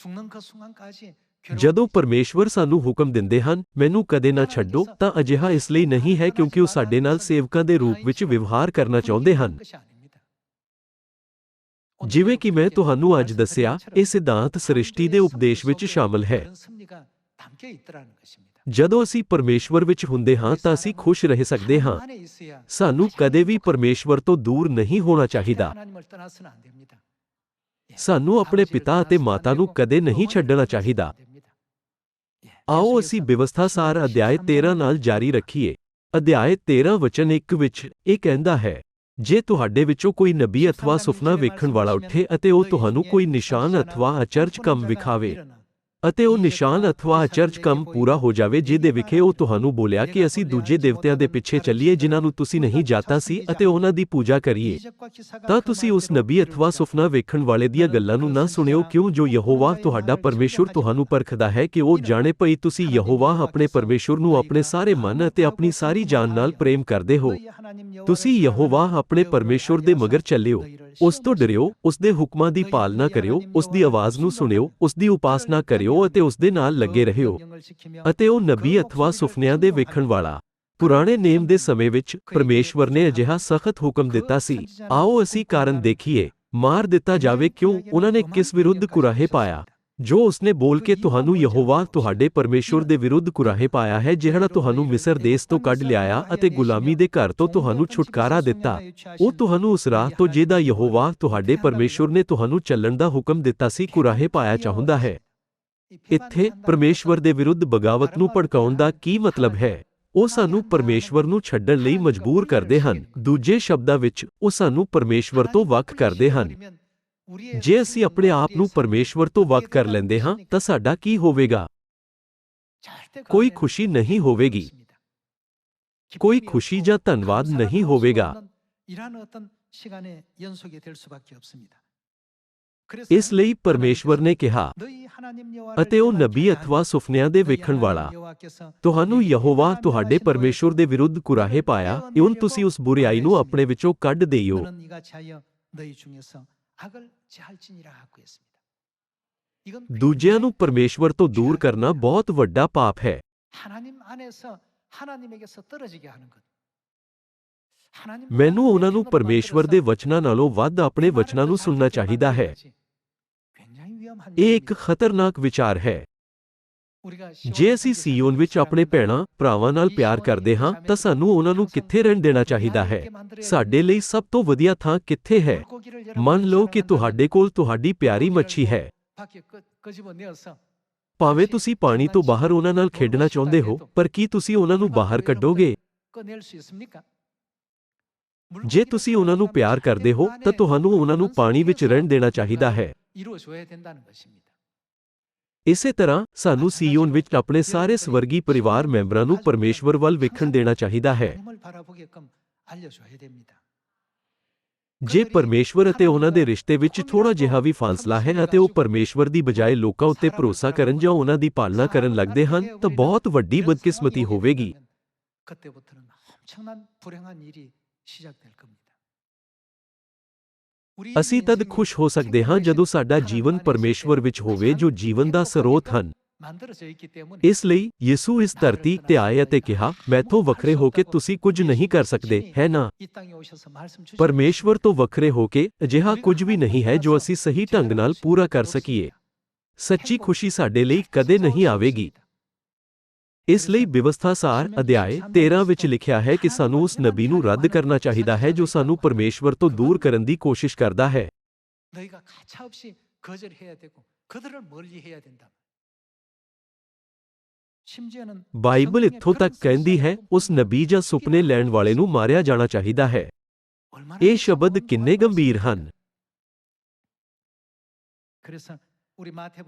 S1: ਜਦੋਂ ਪਰਮੇਸ਼ਵਰ ਸਾਨੂੰ ਹੁਕਮ ਦਿੰਦੇ ਹਨ, ਮੈਨੂੰ ਕਦੇ ਨਾ ਛੱਡੋ, ਤਾਂ ਅਜਿਹਾ ਇਸ ਲਈ ਨਹੀਂ ਹੈ ਕਿਉਂਕਿ ਉਹ ਸਾਡੇ ਨਾਲ ਸੇਵਕਾਂ ਦੇ ਰੂਪ ਵਿੱਚ ਵਿਵਹਾਰ ਕਰਨਾ ਚਾਹੁੰਦੇ ਹਨ। ਜਿਵੇਂ ਕਿ ਮੈਂ ਤੁਹਾਨੂੰ ਅੱਜ ਦੱਸਿਆ, ਇਹ ਸਿਧਾਂਤ ਸ੍ਰਿਸ਼ਟੀ ਦੇ ਉਪਦੇਸ਼ ਵਿੱਚ ਸ਼ਾਮਲ ਹੈ। ਜਦੋਂ ਅਸੀਂ ਪਰਮੇਸ਼ਵਰ ਵਿੱਚ ਹੁੰਦੇ ਹਾਂ ਤਾਂ ਅਸੀਂ ਖੁਸ਼ ਰਹਿ ਸਕਦੇ ਹਾਂ। ਸਾਨੂੰ ਕਦੇ ਵੀ ਪਰਮੇਸ਼ਵਰ ਤੋਂ ਦੂਰ ਨਹੀਂ ਹੋਣਾ ਚਾਹੀਦਾ। ਸਾਨੂੰ ਆਪਣੇ ਪਿਤਾ ਅਤੇ ਮਾਤਾ ਨੂੰ ਕਦੇ ਨਹੀਂ ਛੱਡਣਾ ਚਾਹੀਦਾ। ਆਓ ਅਸੀਂ ਬਿਵਸਥਾ ਸਾਰ ਅਧਿਆਇ 13 ਨਾਲ ਜਾਰੀ ਰੱਖੀਏ। ਅਧਿਆਇ 13 ਵਚਨ 1 ਵਿੱਚ ਇਹ ਕਹਿੰਦਾ ਹੈ, ਜੇ ਤੁਹਾਡੇ ਵਿੱਚੋਂ ਕੋਈ ਨਬੀ ਅਥਵਾ ਸੁਪਨਾ ਵੇਖਣ ਵਾਲਾ ਉੱਠੇ ਅਤੇ ਉਹ ਤੁਹਾਨੂੰ ਕੋਈ ਨਿਸ਼ਾਨ ਅਥਵਾ ਅਚਰਜ ਕੰਮ ਵਿਖਾਵੇ, ਅਤੇ ਉਹ ਨਿਸ਼ਾਨ ਅਥਵਾ ਅਚਰਜ ਕੰਮ ਪੂਰਾ ਹੋ ਜਾਵੇ ਜਿਹਦੇ ਵਿਖੇ ਉਹ ਤੁਹਾਨੂੰ ਬੋਲਿਆ ਕਿ ਅਸੀਂ ਦੂਜੇ ਦੇਵਤਿਆਂ ਦੇ ਪਿੱਛੇ ਚੱਲੀਏ ਜਿਨ੍ਹਾਂ ਨੂੰ ਤੁਸੀਂ ਨਹੀਂ ਜਾਣਦੇ ਸੀ ਅਤੇ ਉਹਨਾਂ ਦੀ ਪੂਜਾ ਕਰੀਏ, ਤਾਂ ਤੁਸੀਂ ਉਸ ਨਬੀ ਅਥਵਾ ਸੁਪਨਾ ਵੇਖਣ ਵਾਲੇ ਦੀਆਂ ਗੱਲਾਂ ਨੂੰ ਨਾ ਸੁਣਿਓ, ਕਿਉਂ ਜੋ ਯਹੋਵਾ ਤੁਹਾਡਾ ਪਰਮੇਸ਼ੁਰ ਤੁਹਾਨੂੰ ਪਰਖਦਾ ਹੈ ਕਿ ਉਹ ਜਾਣੇ ਭਈ ਤੁਸੀਂ ਯਹੋਵਾ ਆਪਣੇ ਪਰਮੇਸ਼ੁਰ ਨੂੰ ਆਪਣੇ ਸਾਰੇ ਮਨ ਅਤੇ ਆਪਣੀ ਸਾਰੀ ਜਾਨ ਨਾਲ ਪ੍ਰੇਮ ਕਰਦੇ ਹੋ। ਤੁਸੀਂ ਯਹੋਵਾ ਆਪਣੇ ਪਰਮੇਸ਼ੁਰ ਦੇ ਮਗਰ ਚੱਲਿਓ, ਉਸ ਤੋਂ ਡਰਿਓ, ਉਸ ਦੇ ਹੁਕਮਾਂ ਦੀ ਪਾਲਣਾ ਕਰਿਓ, ਉਸ ਦੀ ਆਵਾਜ਼ ਨੂੰ ਸੁਣਿਓ, ਉਸ ਦੀ ਉਪਾਸਨਾ ਕਰਿਓ ਅਤੇ ਉਸ ਦੇ ਨਾਲ ਲੱਗੇ ਰਹਿਓ। ਅਤੇ ਉਹ ਨਬੀ ਅਥਵਾ ਸੁਪਨਿਆਂ ਦੇ ਵੇਖਣ ਵਾਲਾ। ਪੁਰਾਣੇ ਨੇਮ ਦੇ ਸਮੇਂ ਵਿੱਚ ਪਰਮੇਸ਼ਵਰ ਨੇ ਅਜਿਹਾ ਸਖਤ ਹੁਕਮ ਦਿੱਤਾ ਸੀ। ਆਓ ਅਸੀਂ ਕਾਰਨ ਦੇਖੀਏ। ਮਾਰ ਦਿੱਤਾ ਜਾਵੇ, ਕਿਉਂ? ਉਹਨਾਂ ਨੇ ਕਿਸ ਵਿਰੁੱਧ ਕੁਰਾਹੇ ਪਾਇਆ? ਜੋ ਉਸਨੇ ਬੋਲ ਕੇ ਤੁਹਾਨੂੰ ਯਹੋਵਾ ਤੁਹਾਡੇ ਪਰਮੇਸ਼ੁਰ ਦੇ ਵਿਰੁੱਧ ਕੁਰਾਹੇ ਪਾਇਆ ਹੈ, ਜਿਹੜਾ ਤੁਹਾਨੂੰ ਮਿਸਰ ਦੇਸ਼ ਤੋਂ ਕੱਢ ਲਿਆਇਆ ਅਤੇ ਗੁਲਾਮੀ ਦੇ ਘਰ ਤੋਂ ਤੁਹਾਨੂੰ ਛੁਟਕਾਰਾ ਦਿੱਤਾ। ਉਹ ਤੁਹਾਨੂੰ ਉਸ ਰਾਹ ਤੋਂ ਜਿਹਦਾ ਯਹੋਵਾ ਤੁਹਾਡੇ ਪਰਮੇਸ਼ੁਰ ਨੇ ਤੁਹਾਨੂੰ ਚੱਲਣ ਦਾ ਹੁਕਮ ਦਿੱਤਾ ਸੀ ਕੁਰਾਹੇ ਪਾਇਆ ਚਾਹੁੰਦਾ ਹੈ। ਇੱਥੇ ਪਰਮੇਸ਼ਵਰ ਦੇ ਵਿਰੁੱਧ ਬਗਾਵਤ ਨੂੰ ਭੜਕਾਉਣ ਦਾ ਕੀ ਮਤਲਬ ਹੈ? ਉਹ ਸਾਨੂੰ ਪਰਮੇਸ਼ਵਰ ਨੂੰ ਛੱਡਣ ਲਈ ਮਜਬੂਰ ਕਰਦੇ ਹਨ। ਦੂਜੇ ਸ਼ਬਦਾਂ ਵਿੱਚ, ਉਹ ਸਾਨੂੰ ਪਰਮੇਸ਼ਵਰ ਤੋਂ ਵੱਖ ਕਰਦੇ ਹਨ। ਜੇ ਅਸੀਂ ਆਪਣੇ ਆਪ ਨੂੰ ਪਰਮੇਸ਼ਵਰ ਤੋਂ ਵੱਖ ਕਰ ਲੈਂਦੇ ਹਾਂ ਤਾਂ ਸਾਡਾ ਕੀ ਹੋਵੇਗਾ? ਕੋਈ ਖੁਸ਼ੀ ਨਹੀਂ ਹੋਵੇਗੀ। ਕੋਈ ਖੁਸ਼ੀ ਜਾਂ ਧੰਨਵਾਦ ਨਹੀਂ ਹੋਵੇਗਾ।
S2: 이러한 어떤 시간의 연속이 될 수밖에 없습니다.
S1: ਇਸ ਲਈ ਪਰਮੇਸ਼ਵਰ ਨੇ ਕਿਹਾ ਅਤੇ ਉਹ ਨਬੀ ਅਥਵਾ ਸੁਪਨਿਆਂ ਦੇ ਵੇਖਣ ਵਾਲਾ ਤੁਹਾਨੂੰ ਯਹੋਵਾ ਤੁਹਾਡੇ ਪਰਮੇਸ਼ਵਰ ਦੇ ਵਿਰੁੱਧ ਕੁਰਾਹੇ ਪਾਇਆ ਇਉਂ ਤੁਸੀਂ ਉਸ ਬੁਰੀਾਈ ਨੂੰ ਆਪਣੇ ਵਿੱਚੋਂ ਕੱਢ ਦੇਈਓ। ਦੂਜਿਆਂ ਨੂੰ ਪਰਮੇਸ਼ਵਰ ਤੋਂ ਦੂਰ ਕਰਨਾ ਬਹੁਤ ਵੱਡਾ ਪਾਪ ਹੈ। ਮੈਨੂੰ ਉਹਨਾਂ ਨੂੰ ਪਰਮੇਸ਼ਵਰ ਦੇ ਵਚਨਾਂ ਨਾਲੋਂ ਵੱਧ ਆਪਣੇ ਵਚਨਾਂ ਨੂੰ ਸੁਣਨਾ ਚਾਹੀਦਾ ਹੈ। ਇਹ ਇੱਕ ਖਤਰਨਾਕ ਵਿਚਾਰ ਹੈ। ਜੇ ਅਸੀਂ ਸੀਯੋਨ ਵਿੱਚ ਆਪਣੇ ਭੈਣਾਂ ਭਰਾਵਾਂ ਨਾਲ ਪਿਆਰ ਕਰਦੇ ਹਾਂ ਤਾਂ ਸਾਨੂੰ ਉਹਨਾਂ ਨੂੰ ਕਿੱਥੇ ਰਹਿਣ ਦੇਣਾ ਚਾਹੀਦਾ ਹੈ? ਸਾਡੇ ਲਈ ਸਭ ਤੋਂ ਵਧੀਆ ਥਾਂ ਕਿੱਥੇ ਹੈ? ਮੰਨ ਲਓ ਕਿ ਤੁਹਾਡੇ ਕੋਲ ਤੁਹਾਡੀ ਪਿਆਰੀ ਮੱਛੀ ਹੈ। ਭਾਵੇਂ ਤੁਸੀਂ ਪਾਣੀ ਤੋਂ ਬਾਹਰ ਉਹਨਾਂ ਨਾਲ ਖੇਡਣਾ ਚਾਹੁੰਦੇ ਹੋ, ਪਰ ਕੀ ਤੁਸੀਂ ਉਹਨਾਂ ਨੂੰ ਬਾਹਰ ਕੱਢੋਗੇ? ਜੇ ਤੁਸੀਂ ਉਹਨਾਂ ਨੂੰ ਪਿਆਰ ਕਰਦੇ ਹੋ ਤਾਂ ਤੁਹਾਨੂੰ ਉਹਨਾਂ ਨੂੰ ਪਾਣੀ ਵਿੱਚ ਰਹਿਣ ਦੇਣਾ ਚਾਹੀਦਾ ਹੈ। ਇਸੇ ਤਰ੍ਹਾਂ ਸਾਨੂੰ ਸੀਯੋਨ ਵਿੱਚ ਆਪਣੇ ਸਾਰੇ ਸਵਰਗੀ ਪਰਿਵਾਰ ਮੈਂਬਰਾਂ ਨੂੰ ਪਰਮੇਸ਼ਵਰ ਵੱਲ ਵੇਖਣ ਦੇਣਾ ਚਾਹੀਦਾ ਹੈ। ਜੇ ਪਰਮੇਸ਼ਵਰ ਅਤੇ ਉਹਨਾਂ ਦੇ ਰਿਸ਼ਤੇ ਵਿੱਚ ਥੋੜਾ ਜਿਹਾ ਵੀ ਫਾਸਲਾ ਹੈ ਅਤੇ ਉਹ ਪਰਮੇਸ਼ਵਰ ਦੀ ਬਜਾਏ ਲੋਕਾਂ ਉੱਤੇ ਭਰੋਸਾ ਕਰਨ ਜਾਂ ਉਹਨਾਂ ਦੀ ਪਾਲਣਾ ਕਰਨ ਲੱਗਦੇ ਹਨ ਤਾਂ ਬਹੁਤ ਵੱਡੀ ਬਦਕਿਸਮਤੀ ਹੋਵੇਗੀ। ਅਸੀਂ ਤਦ ਖੁਸ਼ ਹੋ ਸਕਦੇ ਹਾਂ ਜਦੋਂ ਸਾਡਾ ਜੀਵਨ ਪਰਮੇਸ਼ਵਰ ਵਿੱਚ ਹੋਵੇ ਜੋ ਜੀਵਨ ਦਾ ਸਰੋਤ ਹਨ। ਇਸ ਲਈ ਯਿਸੂ ਇਸ ਧਰਤੀ ਤੇ ਆਏ ਅਤੇ ਕਿਹਾ, ਮੈਥੋਂ ਵੱਖਰੇ ਹੋ ਕੇ ਤੁਸੀਂ ਕੁਝ ਨਹੀਂ ਕਰ ਸਕਦੇ, ਹੈ ਨਾ? ਪਰਮੇਸ਼ਵਰ ਤੋਂ ਵੱਖਰੇ ਹੋ ਕੇ ਅਜਿਹਾ ਕੁਝ ਵੀ ਨਹੀਂ ਹੈ ਜੋ ਅਸੀਂ ਸਹੀ ਢੰਗ ਨਾਲ ਪੂਰਾ ਕਰ ਸਕੀਏ। ਸੱਚੀ ਖੁਸ਼ੀ ਸਾਡੇ ਲਈ ਕਦੇ ਨਹੀਂ ਆਵੇਗੀ। ਇਸ ਲਈ ਬਿਵਸਥਾ ਸਾਰ ਅਧਿਆਇ 13 ਵਿੱਚ ਲਿਖਿਆ ਹੈ ਕਿ ਸਾਨੂੰ ਉਸ ਨਬੀ ਨੂੰ ਰੱਦ ਕਰਨਾ ਚਾਹੀਦਾ ਹੈ ਜੋ ਸਾਨੂੰ ਪਰਮੇਸ਼ਵਰ ਤੋਂ ਦੂਰ ਕਰਨ ਦੀ ਕੋਸ਼ਿਸ਼ ਕਰਦਾ ਹੈ। ਬਾਈਬਲ ਇੱਥੋਂ ਤੱਕ ਕਹਿੰਦੀ ਹੈ ਉਸ ਨਬੀ ਜਾਂ ਸੁਪਨੇ ਲੈਣ ਵਾਲੇ ਨੂੰ ਮਾਰਿਆ ਜਾਣਾ ਚਾਹੀਦਾ ਹੈ। ਇਹ ਸ਼ਬਦ ਕਿੰਨੇ ਗੰਭੀਰ ਹਨ।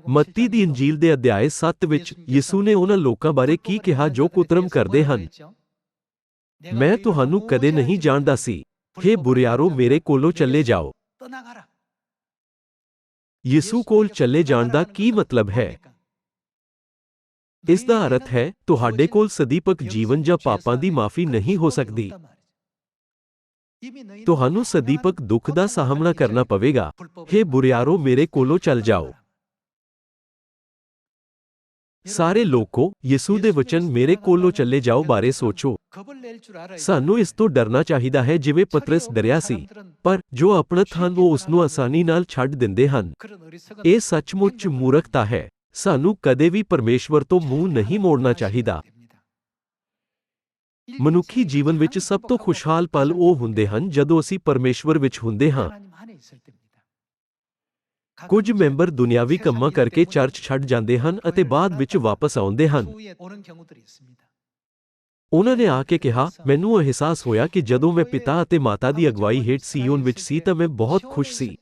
S1: ਮੱਤੀ ਦੀ ਇੰਜੀਲ ਦੇ ਅਧਿਆਇ 7 ਵਿੱਚ ਯਿਸੂ ਨੇ ਉਹਨਾਂ ਲੋਕਾਂ ਬਾਰੇ ਕੀ ਕਿਹਾ ਜੋ ਕੁਤਰਮ ਕਰਦੇ ਹਨ? ਮੈਂ ਤੁਹਾਨੂੰ ਕਦੇ ਨਹੀਂ ਜਾਣਦਾ ਸੀ। ਹੇ ਬੁਰਿਆਰੋ, ਮੇਰੇ ਕੋਲੋਂ ਚੱਲੇ ਜਾਓ। ਯਿਸੂ ਕੋਲ ਚੱਲੇ ਜਾਣ ਦਾ ਕੀ ਮਤਲਬ ਹੈ? ਇਸ ਦਾ ਅਰਥ ਹੈ ਤੁਹਾਡੇ ਕੋਲ ਸਦੀਪਕ ਜੀਵਨ ਜਾਂ ਪਾਪਾਂ ਦੀ ਮਾਫੀ ਨਹੀਂ ਹੋ ਸਕਦੀ। ਤੁਹਾਨੂੰ ਸਦੀਪਕ ਦੁੱਖ ਦਾ ਸਾਹਮਣਾ ਕਰਨਾ ਪਵੇਗਾ। ਹੇ ਬੁਰਿਆਰੋ, ਮੇਰੇ ਕੋਲੋਂ ਚੱਲ ਜਾਓ। ਸਾਰੇ ਲੋਕੋ, ਯਿਸੂ ਦੇ ਵਚਨ ਮੇਰੇ ਕੋਲੋਂ ਚੱਲੇ ਜਾਓ ਬਾਰੇ ਸੋਚੋ। ਸਾਨੂੰ ਇਸ ਤੋਂ ਡਰਨਾ ਚਾਹੀਦਾ ਹੈ ਜਿਵੇਂ ਪਤਰਸ ਡਰਿਆ ਸੀ, ਪਰ ਜੋ ਅਪਣਤ ਹਨ ਉਹ ਉਸ ਨੂੰ ਆਸਾਨੀ ਨਾਲ ਛੱਡ ਦਿੰਦੇ ਹਨ। ਇਹ ਸੱਚਮੁੱਚ ਮੂਰਖਤਾ ਹੈ। ਸਾਨੂੰ ਕਦੇ ਵੀ ਪਰਮੇਸ਼ਵਰ ਤੋਂ ਮੂੰਹ ਨਹੀਂ ਮੋੜਨਾ ਚਾਹੀਦਾ। ਮਨੁੱਖੀ ਜੀਵਨ ਵਿੱਚ ਸਭ ਤੋਂ ਖੁਸ਼ਹਾਲ ਪਲ ਉਹ ਹੁੰਦੇ ਹਨ ਜਦੋਂ ਅਸੀਂ ਪਰਮੇਸ਼ਵਰ ਵਿੱਚ ਹੁੰਦੇ ਹਾਂ। ਕੁਝ ਮੈਂਬਰ ਦੁਨਿਆਵੀ ਕੰਮਾਂ ਕਰਕੇ ਚਰਚ ਛੱਡ ਜਾਂਦੇ ਹਨ ਅਤੇ ਬਾਅਦ ਵਿੱਚ ਵਾਪਸ ਆਉਂਦੇ ਹਨ। ਉਹਨਾਂ ਨੇ ਆ ਕੇ ਕਿਹਾ, ਮੈਨੂੰ ਅਹਿਸਾਸ ਹੋਇਆ ਕਿ ਜਦੋਂ ਮੈਂ ਪਿਤਾ ਅਤੇ ਮਾਤਾ ਦੀ ਅਗਵਾਈ ਹੇਠ ਸੀਯੋਨ ਵਿੱਚ ਸੀ ਤਾਂ ਮੈਂ ਬਹੁਤ ਖੁਸ਼ ਸੀ।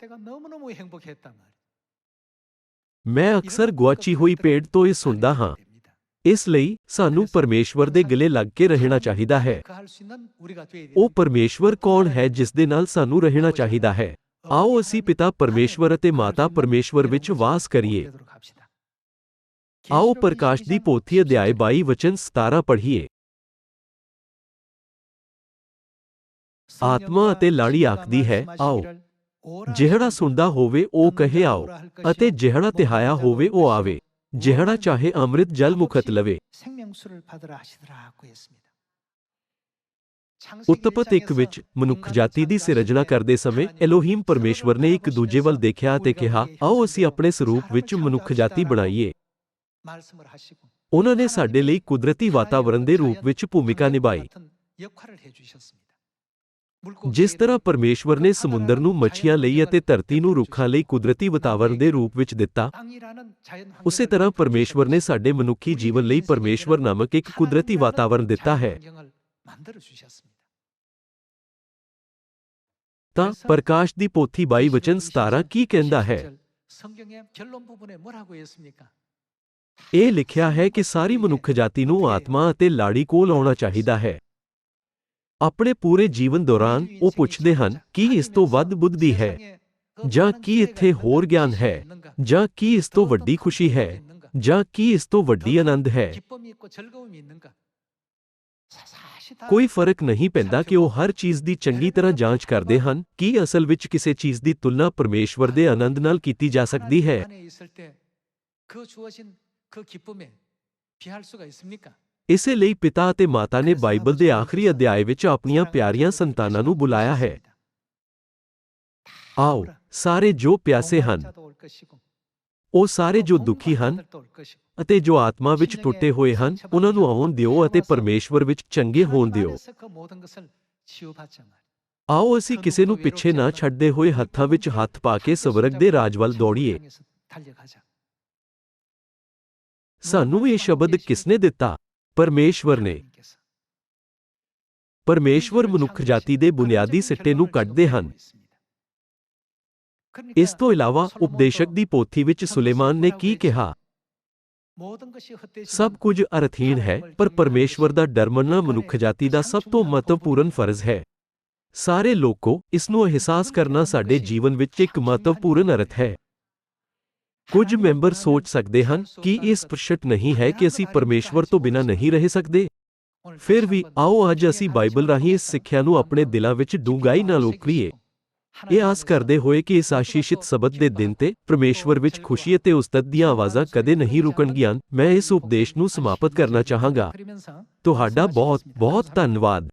S1: ਮੈਂ ਅਕਸਰ ਗੁਆਚੀ ਹੋਈ ਭੇਡ ਤੋਂ ਇਹ ਸੁਣਦਾ ਹਾਂ। ਇਸ ਲਈ ਸਾਨੂੰ ਪਰਮੇਸ਼ਵਰ ਦੇ ਗਲੇ ਲੱਗ ਕੇ ਰਹਿਣਾ ਚਾਹੀਦਾ ਹੈ। ਉਹ ਪਰਮੇਸ਼ਵਰ ਕੌਣ ਹੈ ਜਿਸ ਦੇ ਨਾਲ ਸਾਨੂੰ ਰਹਿਣਾ ਚਾਹੀਦਾ ਹੈ? ਆਓ ਅਸੀਂ ਪਿਤਾ ਪਰਮੇਸ਼ਵਰ ਅਤੇ ਮਾਤਾ ਪਰਮੇਸ਼ਵਰ ਵਿੱਚ ਵਾਸ ਕਰੀਏ। ਆਓ ਪ੍ਰਕਾਸ਼ ਦੀ ਪੋਥੀ ਅਧਿਆਇ 22 ਵਚਨ 17 ਪੜ੍ਹੀਏ। ਆਤਮਾ ਅਤੇ ਲਾੜੀ ਆਖਦੀ ਹੈ, ਆਓ। ਜਿਹੜਾ ਸੁਣਦਾ ਹੋਵੇ ਉਹ ਕਹੇ ਆਓ, ਅਤੇ ਜਿਹੜਾ ਤਿਹਾਇਆ ਹੋਵੇ ਉਹ ਆਵੇ। ਜਿਹੜਾ ਚਾਹੇ ਅੰਮ੍ਰਿਤ ਜਲ ਮੁਖਤ ਲਵੇ। ਉਤਪਤ 1 ਵਿੱਚ ਮਨੁੱਖ ਜਾਤੀ ਦੀ ਸਿਰਜਣਾ ਕਰਦੇ ਸਮੇਂ ਐਲੋਹੀਮ ਪਰਮੇਸ਼ਵਰ ਨੇ ਇੱਕ ਦੂਜੇ ਵੱਲ ਦੇਖਿਆ ਅਤੇ ਕਿਹਾ, ਆਓ ਅਸੀਂ ਆਪਣੇ ਸਰੂਪ ਵਿੱਚ ਮਨੁੱਖ ਜਾਤੀ ਬਣਾਈਏ। ਉਹਨਾਂ ਨੇ ਸਾਡੇ ਲਈ ਕੁਦਰਤੀ ਵਾਤਾਵਰਣ ਦੇ ਰੂਪ ਵਿੱਚ ਭੂਮਿਕਾ ਨਿਭਾਈ। ਜਿਸ ਤਰ੍ਹਾਂ ਪਰਮੇਸ਼ਵਰ ਨੇ ਸਮੁੰਦਰ ਨੂੰ ਮੱਛੀਆਂ ਲਈ ਅਤੇ ਧਰਤੀ ਨੂੰ ਰੁੱਖਾਂ ਲਈ ਕੁਦਰਤੀ ਵਾਤਾਵਰਣ ਦੇ ਰੂਪ ਵਿੱਚ ਦਿੱਤਾ, ਉਸੇ ਤਰ੍ਹਾਂ ਪਰਮੇਸ਼ਵਰ ਨੇ ਸਾਡੇ ਮਨੁੱਖੀ ਜੀਵਨ ਲਈ ਪਰਮੇਸ਼ਵਰ ਨਾਮਕ ਇੱਕ ਕੁਦਰਤੀ ਵਾਤਾਵਰਣ ਦਿੱਤਾ ਹੈ। ਤਾਂ ਪ੍ਰਕਾਸ਼ ਦੀ ਪੋਥੀ 22 ਵਚਨ 17 ਕੀ ਕਹਿੰਦਾ ਹੈ? ਇਹ ਲਿਖਿਆ ਹੈ ਕਿ ਸਾਰੀ ਮਨੁੱਖ ਜਾਤੀ ਨੂੰ ਆਤਮਾ ਅਤੇ ਲਾੜੀ ਕੋਲ ਆਉਣਾ ਚਾਹੀਦਾ ਹੈ। ਆਪਣੇ ਪੂਰੇ ਜੀਵਨ ਦੌਰਾਨ ਉਹ ਪੁੱਛਦੇ ਹਨ ਕਿ ਇਸ ਤੋਂ ਵੱਧ ਬੁੱਧੀ ਹੈ ਜਾਂ ਕੀ ਇੱਥੇ ਹੋਰ ਗਿਆਨ ਹੈ ਜਾਂ ਕੀ ਇਸ ਤੋਂ ਵੱਡੀ ਖੁਸ਼ੀ ਹੈ ਜਾਂ ਕੀ ਇਸ ਤੋਂ ਵੱਡੀ ਆਨੰਦ ਹੈ। ਕੋਈ ਫਰਕ ਨਹੀਂ ਪੈਂਦਾ ਕਿ ਉਹ ਹਰ ਚੀਜ਼ ਦੀ ਚੰਗੀ ਤਰ੍ਹਾਂ ਜਾਂਚ ਕਰਦੇ ਹਨ ਕਿ ਅਸਲ ਵਿੱਚ ਕਿਸੇ ਚੀਜ਼ ਦੀ ਤੁਲਨਾ ਪਰਮੇਸ਼ਵਰ ਦੇ ਆਨੰਦ ਨਾਲ ਕੀਤੀ ਜਾ ਸਕਦੀ ਹੈ। ਇਸੇ ਲਈ ਪਿਤਾ ਅਤੇ ਮਾਤਾ ਨੇ ਬਾਈਬਲ ਦੇ ਆਖਰੀ ਅਧਿਆਇ ਵਿੱਚ ਆਪਣੀਆਂ ਪਿਆਰੀਆਂ ਸੰਤਾਨਾਂ ਨੂੰ ਬੁਲਾਇਆ ਹੈ। ਆਓ, ਸਾਰੇ ਜੋ ਪਿਆਸੇ ਹਨ, ਉਹ ਸਾਰੇ ਜੋ ਦੁਖੀ ਹਨ ਅਤੇ ਜੋ ਆਤਮਾ ਵਿੱਚ ਟੁੱਟੇ ਹੋਏ ਹਨ, ਉਹਨਾਂ ਨੂੰ ਆਉਣ ਦਿਓ ਅਤੇ ਪਰਮੇਸ਼ਵਰ ਵਿੱਚ ਚੰਗੇ ਹੋਣ ਦਿਓ। ਆਓ ਅਸੀਂ ਕਿਸੇ ਨੂੰ ਪਿੱਛੇ ਨਾ ਛੱਡਦੇ ਹੋਏ ਹੱਥਾਂ ਵਿੱਚ ਹੱਥ ਪਾ ਕੇ ਸਵਰਗ ਦੇ ਰਾਜ ਵੱਲ ਦੌੜੀਏ। ਸਾਨੂੰ ਇਹ ਸ਼ਬਦ ਕਿਸਨੇ ਦਿੱਤਾ? ਪਰਮੇਸ਼ਵਰ ਨੇ। ਪਰਮੇਸ਼ਵਰ ਮਨੁੱਖ ਜਾਤੀ ਦੇ ਬੁਨਿਆਦੀ ਸਿੱਟੇ ਨੂੰ ਕੱਢਦੇ ਹਨ। ਇਸ ਤੋਂ ਇਲਾਵਾ ਉਪਦੇਸ਼ਕ ਦੀ ਪੋਥੀ ਵਿੱਚ ਸੁਲੇਮਾਨ ਨੇ ਕੀ ਕਿਹਾ? ਸਭ ਕੁਝ ਅਰਥਹੀਣ ਹੈ, ਪਰ ਪਰਮੇਸ਼ਵਰ ਦਾ ਡਰ ਮੰਨਣਾ ਮਨੁੱਖ ਜਾਤੀ ਦਾ ਸਭ ਤੋਂ ਮਹੱਤਵਪੂਰਨ ਫਰਜ਼ ਹੈ। ਸਾਰੇ ਲੋਕੋ, ਇਸ ਨੂੰ ਅਹਿਸਾਸ ਕਰਨਾ ਸਾਡੇ ਜੀਵਨ ਵਿੱਚ ਇੱਕ ਮਹੱਤਵਪੂਰਨ ਅਰਥ ਹੈ। ਕੁਝ ਮੈਂਬਰ ਸੋਚ ਸਕਦੇ ਹਨ ਕਿ ਇਹ ਸਪਸ਼ਟ ਨਹੀਂ ਹੈ ਕਿ ਅਸੀਂ ਪਰਮੇਸ਼ਵਰ ਤੋਂ ਬਿਨਾਂ ਨਹੀਂ ਰਹਿ ਸਕਦੇ। ਫਿਰ ਵੀ ਆਓ ਅੱਜ ਅਸੀਂ ਬਾਈਬਲ ਰਾਹੀਂ ਇਸ ਸਿੱਖਿਆ ਨੂੰ ਆਪਣੇ ਦਿਲਾਂ ਵਿੱਚ ਡੂੰਘਾਈ ਨਾਲ ਉਕਰੀਏ, ਇਹ ਆਸ ਕਰਦੇ ਹੋਏ ਕਿ ਇਸ ਆਸ਼ੀਸ਼ਿਤ ਸਬਤ ਦੇ ਦਿਨ ਤੇ ਪਰਮੇਸ਼ਵਰ ਵਿੱਚ ਖੁਸ਼ੀ ਅਤੇ ਉਸਤਤ ਦੀਆਂ ਆਵਾਜ਼ਾਂ ਕਦੇ ਨਹੀਂ ਰੁਕਣਗੀਆਂ। ਮੈਂ ਇਸ ਉਪਦੇਸ਼ ਨੂੰ ਸਮਾਪਤ ਕਰਨਾ ਚਾਹਾਂਗਾ। ਤੁਹਾਡਾ ਬਹੁਤ ਬਹੁਤ ਧੰਨਵਾਦ।